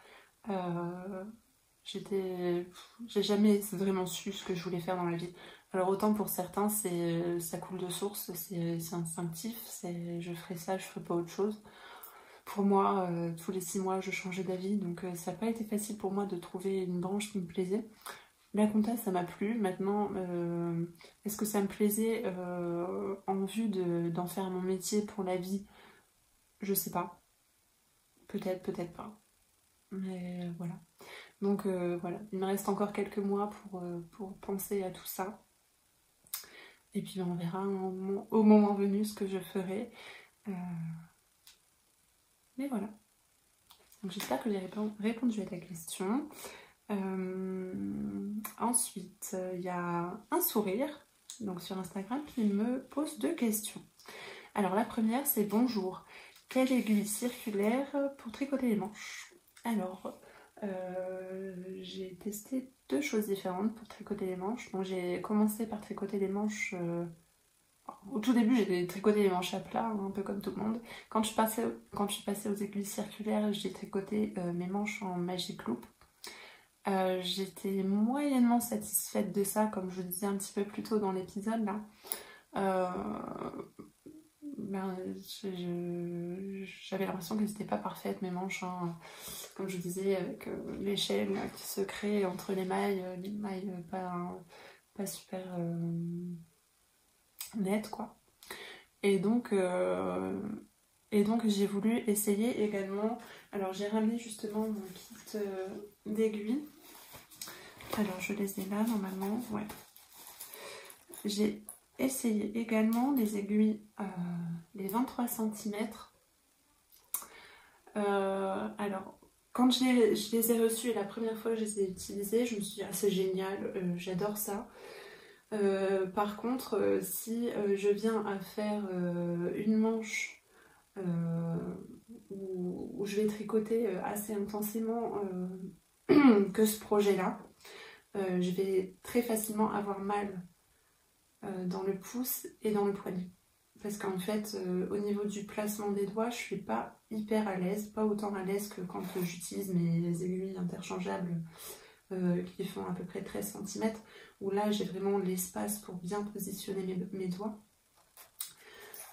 J'ai jamais vraiment su ce que je voulais faire dans la vie. Alors autant pour certains, ça coule de source, c'est instinctif, je ferai ça, je ferai pas autre chose. Pour moi, tous les 6 mois, je changeais d'avis, donc ça n'a pas été facile pour moi de trouver une branche qui me plaisait. La compta, ça m'a plu. Maintenant, est-ce que ça me plaisait en vue d'en faire mon métier pour la vie? Je sais pas. Peut-être, peut-être pas. Mais voilà. Donc voilà, il me reste encore quelques mois pour penser à tout ça. Et puis on verra au moment venu ce que je ferai. Mais voilà. Donc j'espère que j'ai répondu à ta question. Ensuite, il y a un sourire, donc sur Instagram, qui me pose 2 questions. Alors la première, c'est bonjour. Quelle aiguille circulaire pour tricoter les manches? Alors, j'ai testé 2 choses différentes pour tricoter les manches. Donc j'ai commencé par tricoter les manches. Au tout début, j'ai tricoté les manches à plat, un peu comme tout le monde. Quand je suis passée aux aiguilles circulaires, j'ai tricoté mes manches en Magic Loop. J'étais moyennement satisfaite de ça, comme je vous disais un petit peu plus tôt dans l'épisode là. Ben, j'avais l'impression qu'elles n'étaient pas parfaites mes manches, hein. Comme je vous disais, avec l'échelle qui se crée entre les mailles pas super nettes quoi. Et donc j'ai voulu essayer également. Alors j'ai ramené justement mon kit d'aiguilles. Alors je les ai là normalement, ouais. J'ai essayé également les aiguilles, les 23 cm. Alors quand je les ai reçues la première fois que je les ai utilisées, je me suis dit ah c'est génial, j'adore ça. Par contre, si je viens à faire une manche où je vais tricoter assez intensément que ce projet-là, je vais très facilement avoir mal dans le pouce et dans le poignet. Parce qu'en fait, au niveau du placement des doigts, je suis pas hyper à l'aise, pas autant à l'aise que quand j'utilise mes aiguilles interchangeables qui font à peu près 13 cm, où là j'ai vraiment l'espace pour bien positionner mes doigts.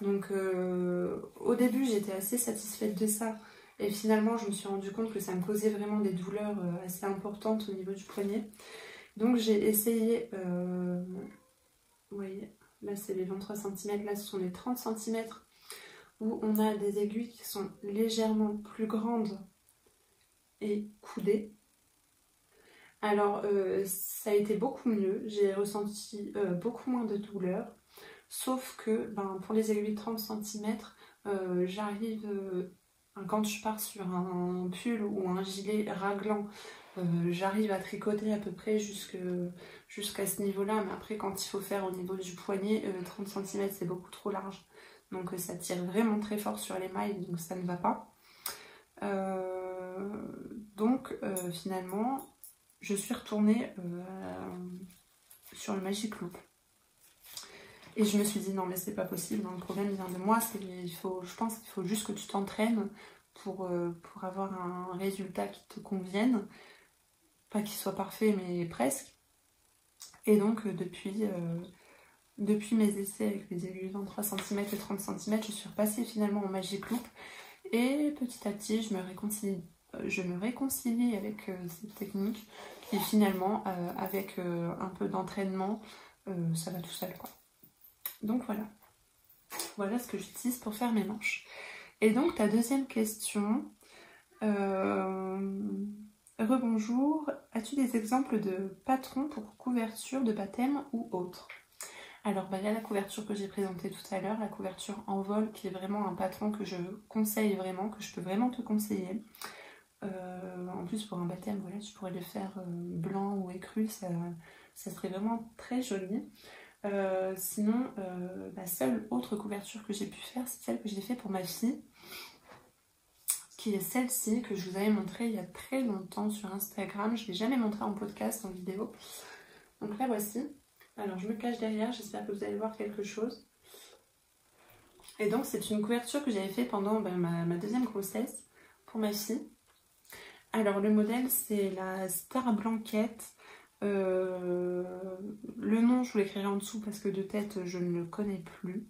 Donc au début j'étais assez satisfaite de ça, et finalement je me suis rendu compte que ça me causait vraiment des douleurs assez importantes au niveau du poignet. Donc j'ai essayé, vous voyez, là c'est les 23 cm, là ce sont les 30 cm, où on a des aiguilles qui sont légèrement plus grandes et coudées. Alors ça a été beaucoup mieux, j'ai ressenti beaucoup moins de douleur, sauf que pour les aiguilles 30 cm, j'arrive, quand je pars sur un pull ou un gilet raglant, j'arrive à tricoter à peu près jusqu'à ce niveau-là, mais après quand il faut faire au niveau du poignet, 30 cm c'est beaucoup trop large. Donc ça tire vraiment très fort sur les mailles, donc ça ne va pas. Donc finalement, je suis retournée sur le Magic Loop. Et je me suis dit non mais c'est pas possible, le problème vient de moi, je pense qu'il faut juste que tu t'entraînes pour avoir un résultat qui te convienne. Pas qu'il soit parfait, mais presque. Et donc, depuis mes essais avec les aiguilles 23 cm et 30 cm, je suis repassée finalement au Magic Loop. Et petit à petit, je me réconcilie avec cette technique. Et finalement, avec un peu d'entraînement, ça va tout seul, quoi. Donc voilà. Voilà ce que j'utilise pour faire mes manches. Et donc, ta deuxième question... Rebonjour, as-tu des exemples de patrons pour couverture de baptême ou autre? Alors il y a la couverture que j'ai présentée tout à l'heure, la couverture en vol qui est vraiment un patron que je conseille vraiment, que je peux vraiment te conseiller. En plus pour un baptême, voilà, tu pourrais le faire blanc ou écru, ça serait vraiment très joli. Sinon, la seule autre couverture que j'ai pu faire, c'est celle que j'ai fait pour ma fille, qui est celle-ci que je vous avais montrée il y a très longtemps sur Instagram. Je ne l'ai jamais montrée en podcast, en vidéo. Donc la voici. Alors je me cache derrière, j'espère que vous allez voir quelque chose. Et donc c'est une couverture que j'avais fait pendant ma deuxième grossesse pour ma fille. Alors le modèle c'est la Star Blanket. Le nom je vous l'écrirai en dessous parce que de tête je ne le connais plus.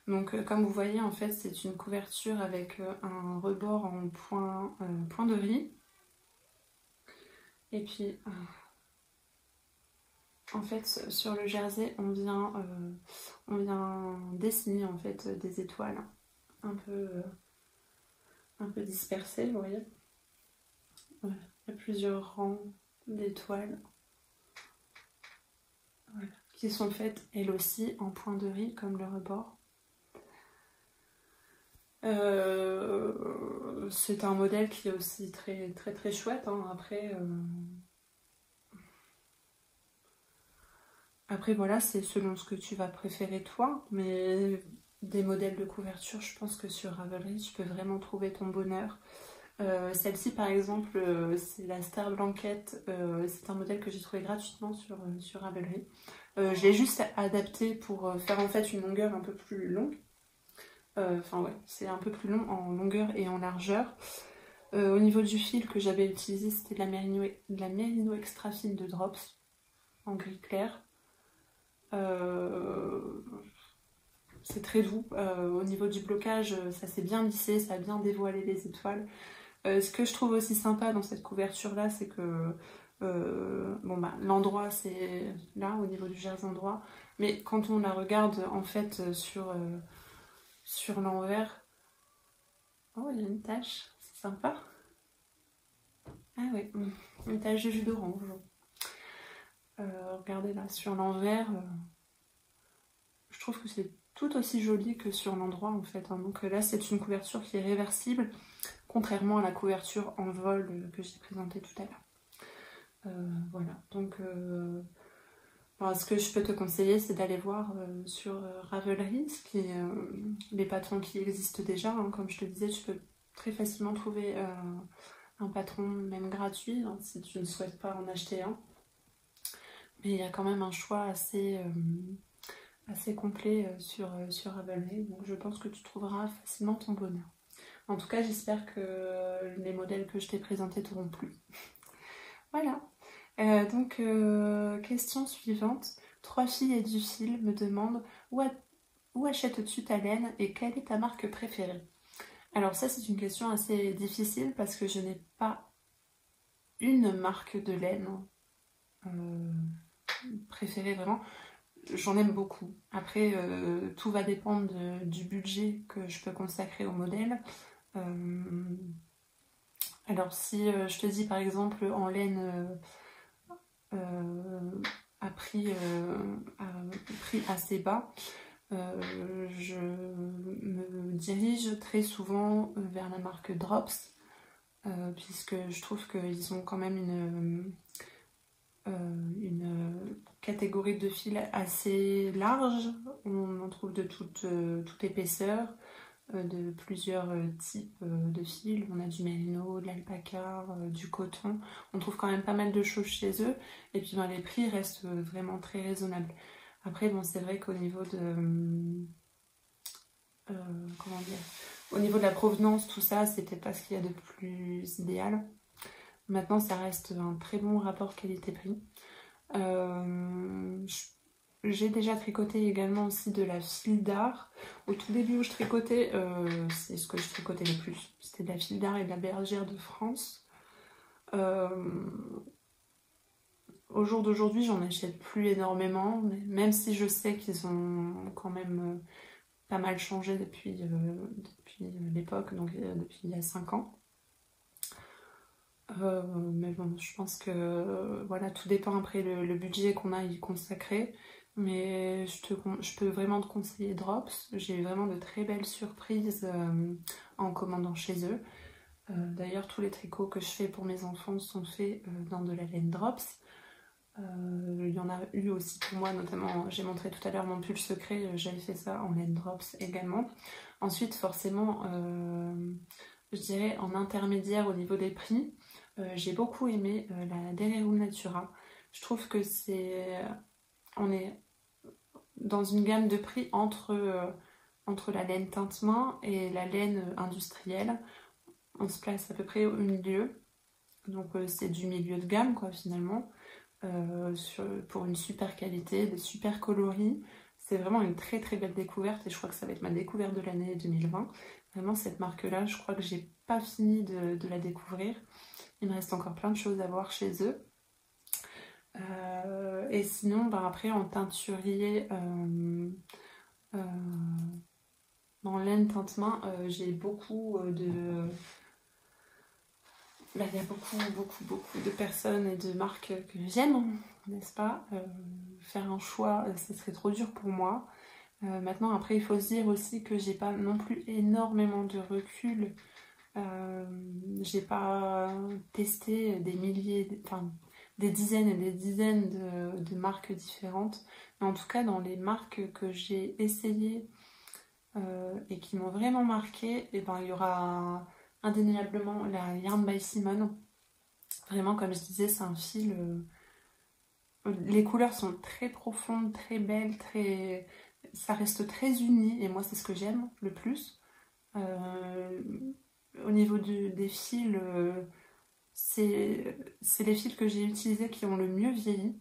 Donc comme vous voyez en fait c'est une couverture avec un rebord en point de riz. Et puis en fait sur le jersey on vient dessiner en fait des étoiles un peu dispersées, vous voyez. Voilà. Il y a plusieurs rangs d'étoiles. Voilà. Qui sont faites elles aussi en point de riz comme le rebord. C'est un modèle qui est aussi très très très chouette, hein. Après voilà, c'est selon ce que tu vas préférer toi, mais des modèles de couverture, je pense que sur Ravelry tu peux vraiment trouver ton bonheur. Celle-ci par exemple, c'est la Star Blanket, c'est un modèle que j'ai trouvé gratuitement sur Ravelry. Je l'ai juste adapté pour faire en fait une longueur un peu plus longue. Enfin ouais, c'est un peu plus long en longueur et en largeur. Au niveau du fil que j'avais utilisé, c'était de la Merino Extra Fine de Drops en gris clair. C'est très doux. Au niveau du blocage, ça s'est bien lissé, ça a bien dévoilé les étoiles. Ce que je trouve aussi sympa dans cette couverture là, c'est que l'endroit c'est là au niveau du jersey endroit, mais quand on la regarde en fait sur l'envers, oh il y a une tache, c'est sympa. Ah oui, une tache de jus d'orange. Regardez là, sur l'envers, je trouve que c'est tout aussi joli que sur l'endroit en fait, hein. Donc là c'est une couverture qui est réversible, contrairement à la couverture en vol que j'ai présentée tout à l'heure. Voilà, donc ce que je peux te conseiller c'est d'aller voir sur Ravelry, les patrons qui existent déjà, hein. Comme je te disais, tu peux très facilement trouver un patron même gratuit, hein, si tu ne souhaites pas en acheter un. Mais il y a quand même un choix assez complet sur Ravelry, donc je pense que tu trouveras facilement ton bonheur. En tout cas, j'espère que les modèles que je t'ai présentés t'auront plu. Voilà. Donc, question suivante. 3 filles et 10 fils me demandent où achètes-tu ta laine et quelle est ta marque préférée? Alors ça, c'est une question assez difficile parce que je n'ai pas une marque de laine préférée vraiment. J'en aime beaucoup. Après, tout va dépendre du budget que je peux consacrer au modèle. Alors si je te dis par exemple en laine à prix assez bas, je me dirige très souvent vers la marque Drops, puisque je trouve qu'ils ont quand même une catégorie de fils assez large. On en trouve de toute épaisseur, de plusieurs types de fils. On a du mérino, de l'alpaca, du coton. On trouve quand même pas mal de choses chez eux. Et puis les prix restent vraiment très raisonnables. Après, bon, c'est vrai qu'au niveau de... comment dire, au niveau de la provenance, tout ça, c'était pas ce qu'il y a de plus idéal. Maintenant, ça reste un très bon rapport qualité-prix. J'ai déjà tricoté également aussi de la fil d'art. Au tout début où je tricotais, c'est ce que je tricotais le plus. C'était de la fil d'art et de la bergère de France. Au jour d'aujourd'hui, j'en achète plus énormément, même si je sais qu'ils ont quand même pas mal changé depuis l'époque, donc depuis il y a 5 ans. Mais bon, je pense que voilà, tout dépend après le budget qu'on a à y consacrer. Mais je peux vraiment te conseiller Drops. J'ai eu vraiment de très belles surprises en commandant chez eux. D'ailleurs, tous les tricots que je fais pour mes enfants sont faits dans de la laine Drops. Il y en a eu aussi pour moi, notamment, j'ai montré tout à l'heure mon pull secret, j'avais fait ça en laine Drops également. Ensuite, forcément, je dirais en intermédiaire au niveau des prix, j'ai beaucoup aimé la Dererum Natura. Je trouve que on est dans une gamme de prix entre la laine teinte-main et la laine industrielle. On se place à peu près au milieu, donc c'est du milieu de gamme quoi finalement, pour une super qualité, des super coloris. C'est vraiment une très très belle découverte et je crois que ça va être ma découverte de l'année 2020. Vraiment cette marque-là, je crois que j'ai pas fini de la découvrir. Il me reste encore plein de choses à voir chez eux. Et sinon, après en teinturier, en laine teinte main, j'ai beaucoup il y a beaucoup de personnes et de marques que j'aime, n'est-ce pas? Faire un choix, ce serait trop dur pour moi. Maintenant, après, il faut se dire aussi que j'ai pas non plus énormément de recul. J'ai pas testé des milliers, enfin des dizaines et des dizaines de marques différentes. Mais en tout cas, dans les marques que j'ai essayées et qui m'ont vraiment marqué, et ben, il y aura indéniablement la Yarn by Simone. Vraiment, comme je disais, c'est un fil. Les couleurs sont très profondes, très belles, ça reste très uni et moi, c'est ce que j'aime le plus. Au niveau des fils, c'est les fils que j'ai utilisés qui ont le mieux vieilli.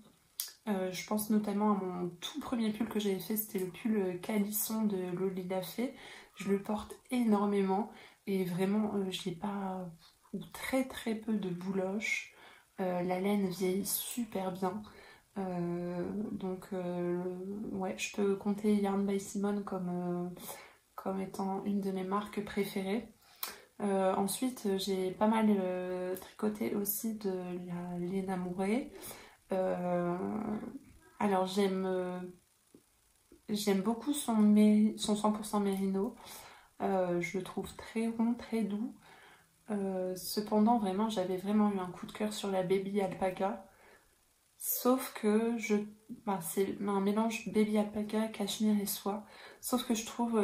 Je pense notamment à mon tout premier pull que j'avais fait, c'était le pull Calisson de Lolita Fée. Je le porte énormément et vraiment, je n'ai pas ou très très peu de bouloches. La laine vieillit super bien. Donc, ouais, je peux compter Yarn by Simone comme étant une de mes marques préférées. Ensuite, j'ai pas mal tricoté aussi de la laine amourée. Alors j'aime beaucoup son 100% mérino. Je le trouve très rond, très doux. Cependant, vraiment, j'avais vraiment eu un coup de cœur sur la Baby Alpaca. Sauf que c'est un mélange Baby Alpaca, cachemire et soie. Sauf que je trouve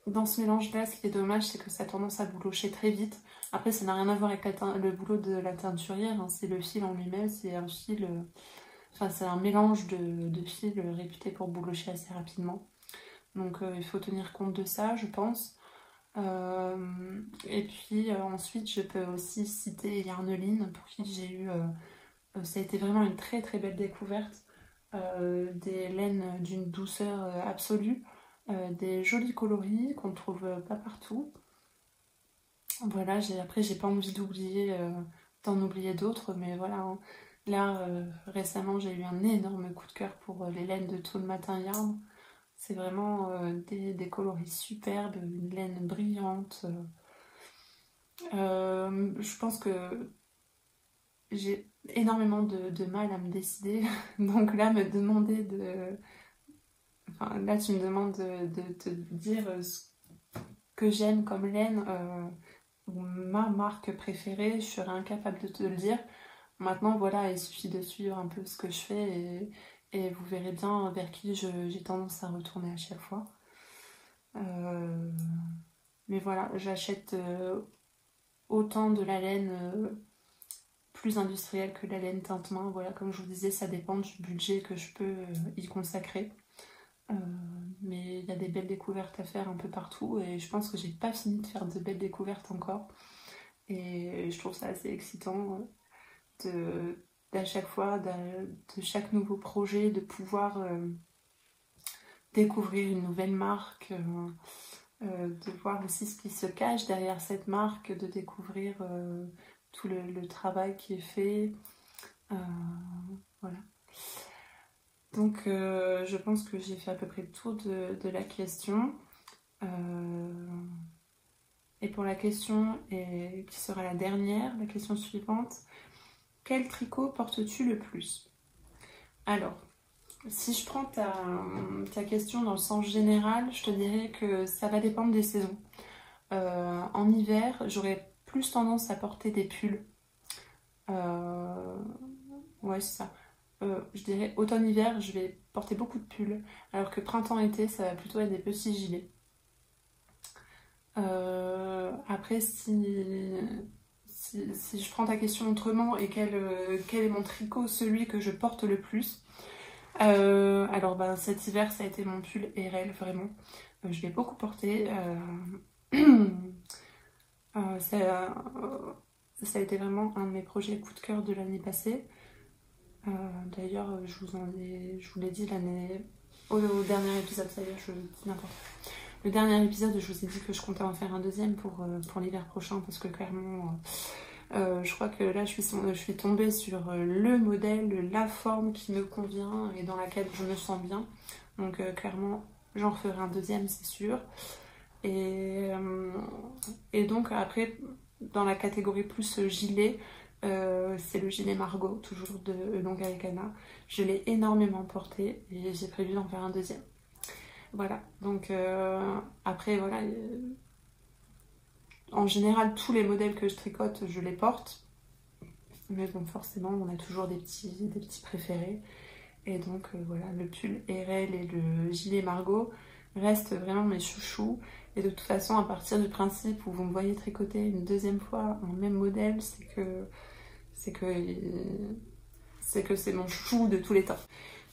dans ce mélange-là, ce qui est dommage, c'est que ça a tendance à boulocher très vite. Après, ça n'a rien à voir avec le boulot de la teinturière, hein, c'est le fil en lui-même, c'est un fil Enfin, c'est un mélange de fils réputé pour boulocher assez rapidement. Donc il faut tenir compte de ça, je pense. Et puis ensuite, je peux aussi citer Yarneline, pour qui j'ai eu... ça a été vraiment une très très belle découverte. Des laines d'une douceur absolue, des jolis coloris qu'on ne trouve pas partout. Voilà, après j'ai pas envie d'en oublier d'autres, mais voilà, hein. Là récemment j'ai eu un énorme coup de cœur pour les laines de Tout le Matin Yarn. C'est vraiment des coloris superbes, une laine brillante. Je pense que j'ai énormément de mal à me décider, donc là me demander de... Enfin, là tu me demandes de te dire ce que j'aime comme laine, ou ma marque préférée, je serais incapable de te le dire. Maintenant, voilà, il suffit de suivre un peu ce que je fais et vous verrez bien vers qui j'ai tendance à retourner à chaque fois. Mais voilà, j'achète autant de la laine plus industrielle que la laine teinte-main. Voilà, comme je vous disais, ça dépend du budget que je peux y consacrer. Mais il y a des belles découvertes à faire un peu partout et je pense que j'ai pas fini de faire de belles découvertes encore. Et je trouve ça assez excitant d'à chaque fois, de chaque nouveau projet, de pouvoir découvrir une nouvelle marque, de voir aussi ce qui se cache derrière cette marque, de découvrir tout le travail qui est fait. Voilà. Donc je pense que j'ai fait à peu près le tour de la question. Et pour la question qui sera la dernière, la question suivante, quel tricot portes-tu le plus? Alors, si je prends ta question dans le sens général, je te dirais que ça va dépendre des saisons. En hiver, j'aurais plus tendance à porter des pulls. Ouais, c'est ça. Je dirais automne-hiver, je vais porter beaucoup de pulls, alors que printemps-été, ça va plutôt être des petits gilets. Après, si je prends ta question autrement et quel est mon tricot, celui que je porte le plus, alors cet hiver, ça a été mon pull RL, vraiment. Je l'ai beaucoup porté. Ça a été vraiment un de mes projets coup de cœur de l'année passée. D'ailleurs, je vous l'ai dit au dernier épisode, ça y est, je dis n'importe quoi. Le dernier épisode, je vous ai dit que je comptais en faire un deuxième pour l'hiver prochain parce que clairement, je crois que là, je suis tombée sur le modèle, la forme qui me convient et dans laquelle je me sens bien. Donc clairement, j'en referai un deuxième, c'est sûr. Et donc après, dans la catégorie plus gilet, c'est le gilet Margot, toujours de Longue avec Anna. Je l'ai énormément porté et j'ai prévu d'en faire un deuxième. Voilà, donc après voilà, en général tous les modèles que je tricote, je les porte. Mais bon, forcément, on a toujours des petits préférés. Et donc voilà, le pull RL et le gilet Margot restent vraiment mes chouchous. Et de toute façon, à partir du principe où vous me voyez tricoter une deuxième fois un même modèle, c'est que c'est mon chouchou de tous les temps.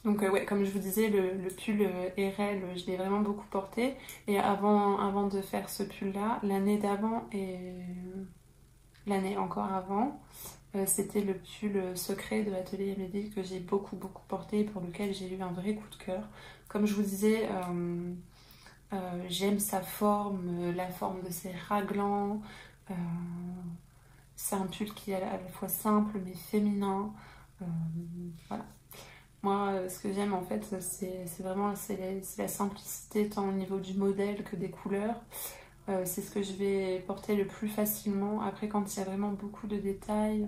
Donc ouais, comme je vous disais, le pull RL, je l'ai vraiment beaucoup porté. Et avant de faire ce pull-là, l'année d'avant et l'année encore avant, c'était le pull secret de Atelier Amélie que j'ai beaucoup porté et pour lequel j'ai eu un vrai coup de cœur. Comme je vous disais, j'aime sa forme, la forme de ses raglans. C'est un pull qui est à la fois simple mais féminin. Voilà. Moi, ce que j'aime en fait, c'est vraiment la simplicité tant au niveau du modèle que des couleurs. C'est ce que je vais porter le plus facilement. Après, quand il y a vraiment beaucoup de détails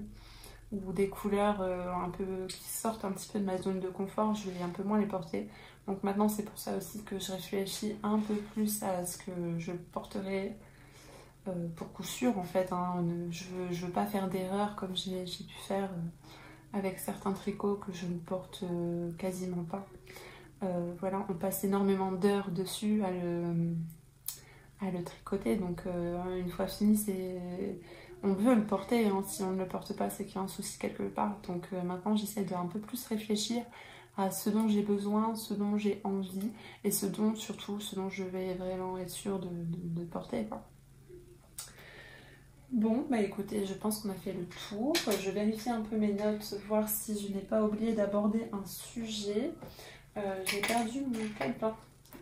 ou des couleurs un peu qui sortent un petit peu de ma zone de confort, je vais un peu moins les porter. Donc maintenant, c'est pour ça aussi que je réfléchis un peu plus à ce que je porterai pour coup sûr en fait. Hein. Je veux pas faire d'erreur comme j'ai pu faire avec certains tricots que je ne porte quasiment pas. Voilà, on passe énormément d'heures dessus à le tricoter, donc une fois fini, on veut le porter, hein. Si on ne le porte pas, c'est qu'il y a un souci quelque part. Donc maintenant, j'essaie de un peu plus réfléchir à ce dont j'ai besoin, ce dont j'ai envie, et surtout, ce dont je vais vraiment être sûre de porter, quoi. Bon, bah écoutez, je pense qu'on a fait le tour. Je vérifie un peu mes notes, voir si je n'ai pas oublié d'aborder un sujet. J'ai perdu mon calepin.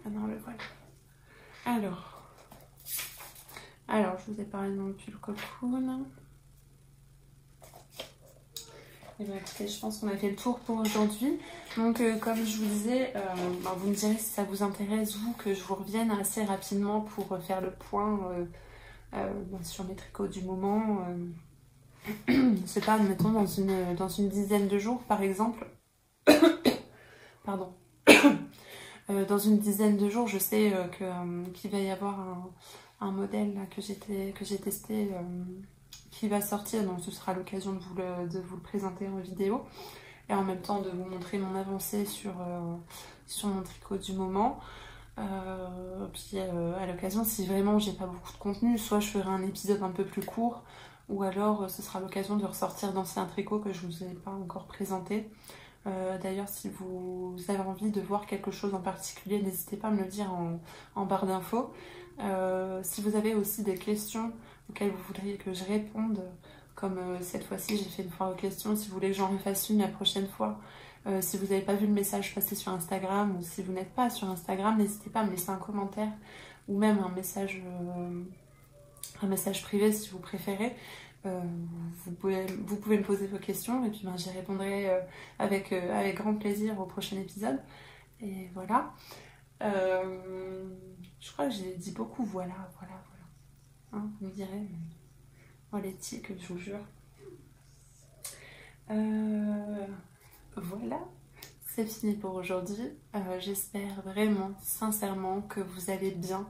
Ah non, le voilà. Alors, je vous ai parlé de mon pull cocoon. Et bien écoutez, je pense qu'on a fait le tour pour aujourd'hui. Donc comme je vous disais, vous me direz si ça vous intéresse, vous, que je vous revienne assez rapidement pour faire le point sur mes tricots du moment. Je sais pas, admettons dans une dizaine de jours par exemple. Pardon. Dans une dizaine de jours, je sais qu'il va y avoir un modèle là, que j'ai testé qui va sortir, donc ce sera l'occasion de vous le présenter en vidéo et en même temps de vous montrer mon avancée sur mon tricot du moment. Puis à l'occasion, si vraiment j'ai pas beaucoup de contenu, soit je ferai un épisode un peu plus court, ou alors ce sera l'occasion de ressortir d'anciens tricots que je vous ai pas encore présentés. D'ailleurs, si vous avez envie de voir quelque chose en particulier, n'hésitez pas à me le dire en barre d'infos. Si vous avez aussi des questions auxquelles vous voudriez que je réponde, comme cette fois-ci j'ai fait une foire aux questions, si vous voulez que j'en refasse une la prochaine fois, si vous n'avez pas vu le message passer sur Instagram, ou si vous n'êtes pas sur Instagram, n'hésitez pas à me laisser un commentaire ou même un message privé si vous préférez. Vous pouvez me poser vos questions et puis j'y répondrai avec grand plaisir au prochain épisode. Et voilà. Je crois que j'ai dit beaucoup voilà. Hein, vous me direz. Oh les tics, je vous jure. Voilà. C'est fini pour aujourd'hui. J'espère vraiment, sincèrement, que vous allez bien.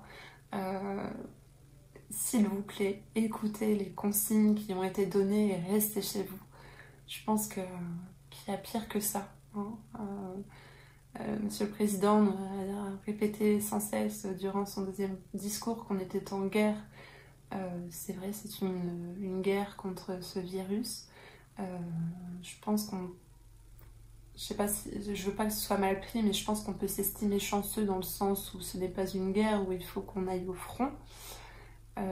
S'il vous plaît, écoutez les consignes qui ont été données et restez chez vous. Je pense qu'il y a pire que ça. Hein. Monsieur le Président a répété sans cesse durant son deuxième discours qu'on était en guerre. C'est vrai, c'est une guerre contre ce virus. Je pense qu'on... Je sais pas si... Je veux pas que ce soit mal pris, mais je pense qu'on peut s'estimer chanceux dans le sens où ce n'est pas une guerre où il faut qu'on aille au front.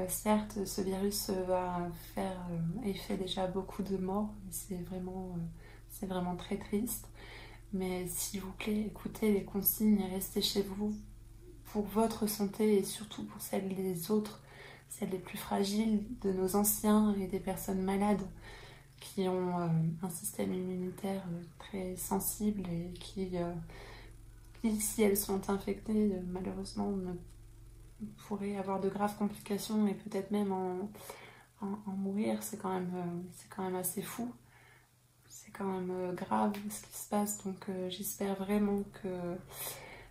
Certes, ce virus va faire et fait déjà beaucoup de morts, c'est vraiment très triste. Mais s'il vous plaît, écoutez les consignes et restez chez vous pour votre santé et surtout pour celle des autres, celles les plus fragiles, de nos anciens et des personnes malades qui ont un système immunitaire très sensible et qui, si elles sont infectées, malheureusement pourraient avoir de graves complications et peut-être même en mourir. C'est quand même assez fou. C'est quand même grave ce qui se passe. Donc j'espère vraiment que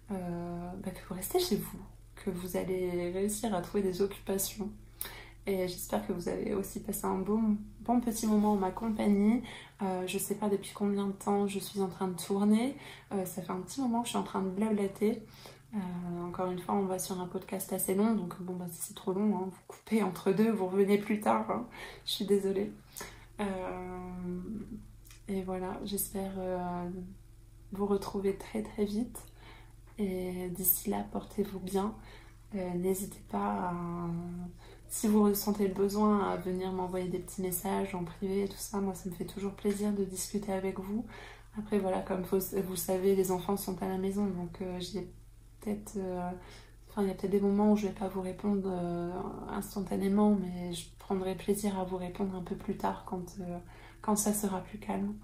vous restez chez vous, que vous allez réussir à trouver des occupations. Et j'espère que vous allez aussi passer un bon petit moment en ma compagnie. Je sais pas depuis combien de temps je suis en train de tourner. Ça fait un petit moment que je suis en train de blablater. Encore une fois, on va sur un podcast assez long, donc si c'est trop long, hein, vous coupez entre deux, vous revenez plus tard, hein. Je suis désolée. Et voilà, j'espère vous retrouver très très vite. Et d'ici là, portez-vous bien. N'hésitez pas si vous ressentez le besoin à venir m'envoyer des petits messages en privé et tout ça. Moi, ça me fait toujours plaisir de discuter avec vous. Après, voilà, comme vous savez, les enfants sont à la maison, donc j'ai peut-être... il y a peut-être des moments où je vais pas vous répondre instantanément, mais je prendrai plaisir à vous répondre un peu plus tard quand ça sera plus calme.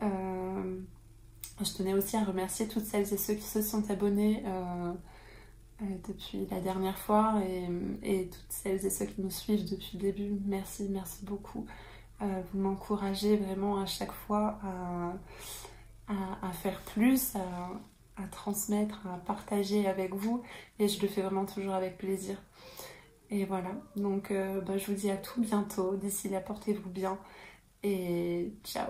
Je tenais aussi à remercier toutes celles et ceux qui se sont abonnés depuis la dernière fois et toutes celles et ceux qui nous suivent depuis le début. Merci beaucoup. Vous m'encouragez vraiment à chaque fois à faire plus, à transmettre, à partager avec vous, et je le fais vraiment toujours avec plaisir. Et voilà, donc je vous dis à tout bientôt. D'ici là, portez-vous bien et ciao.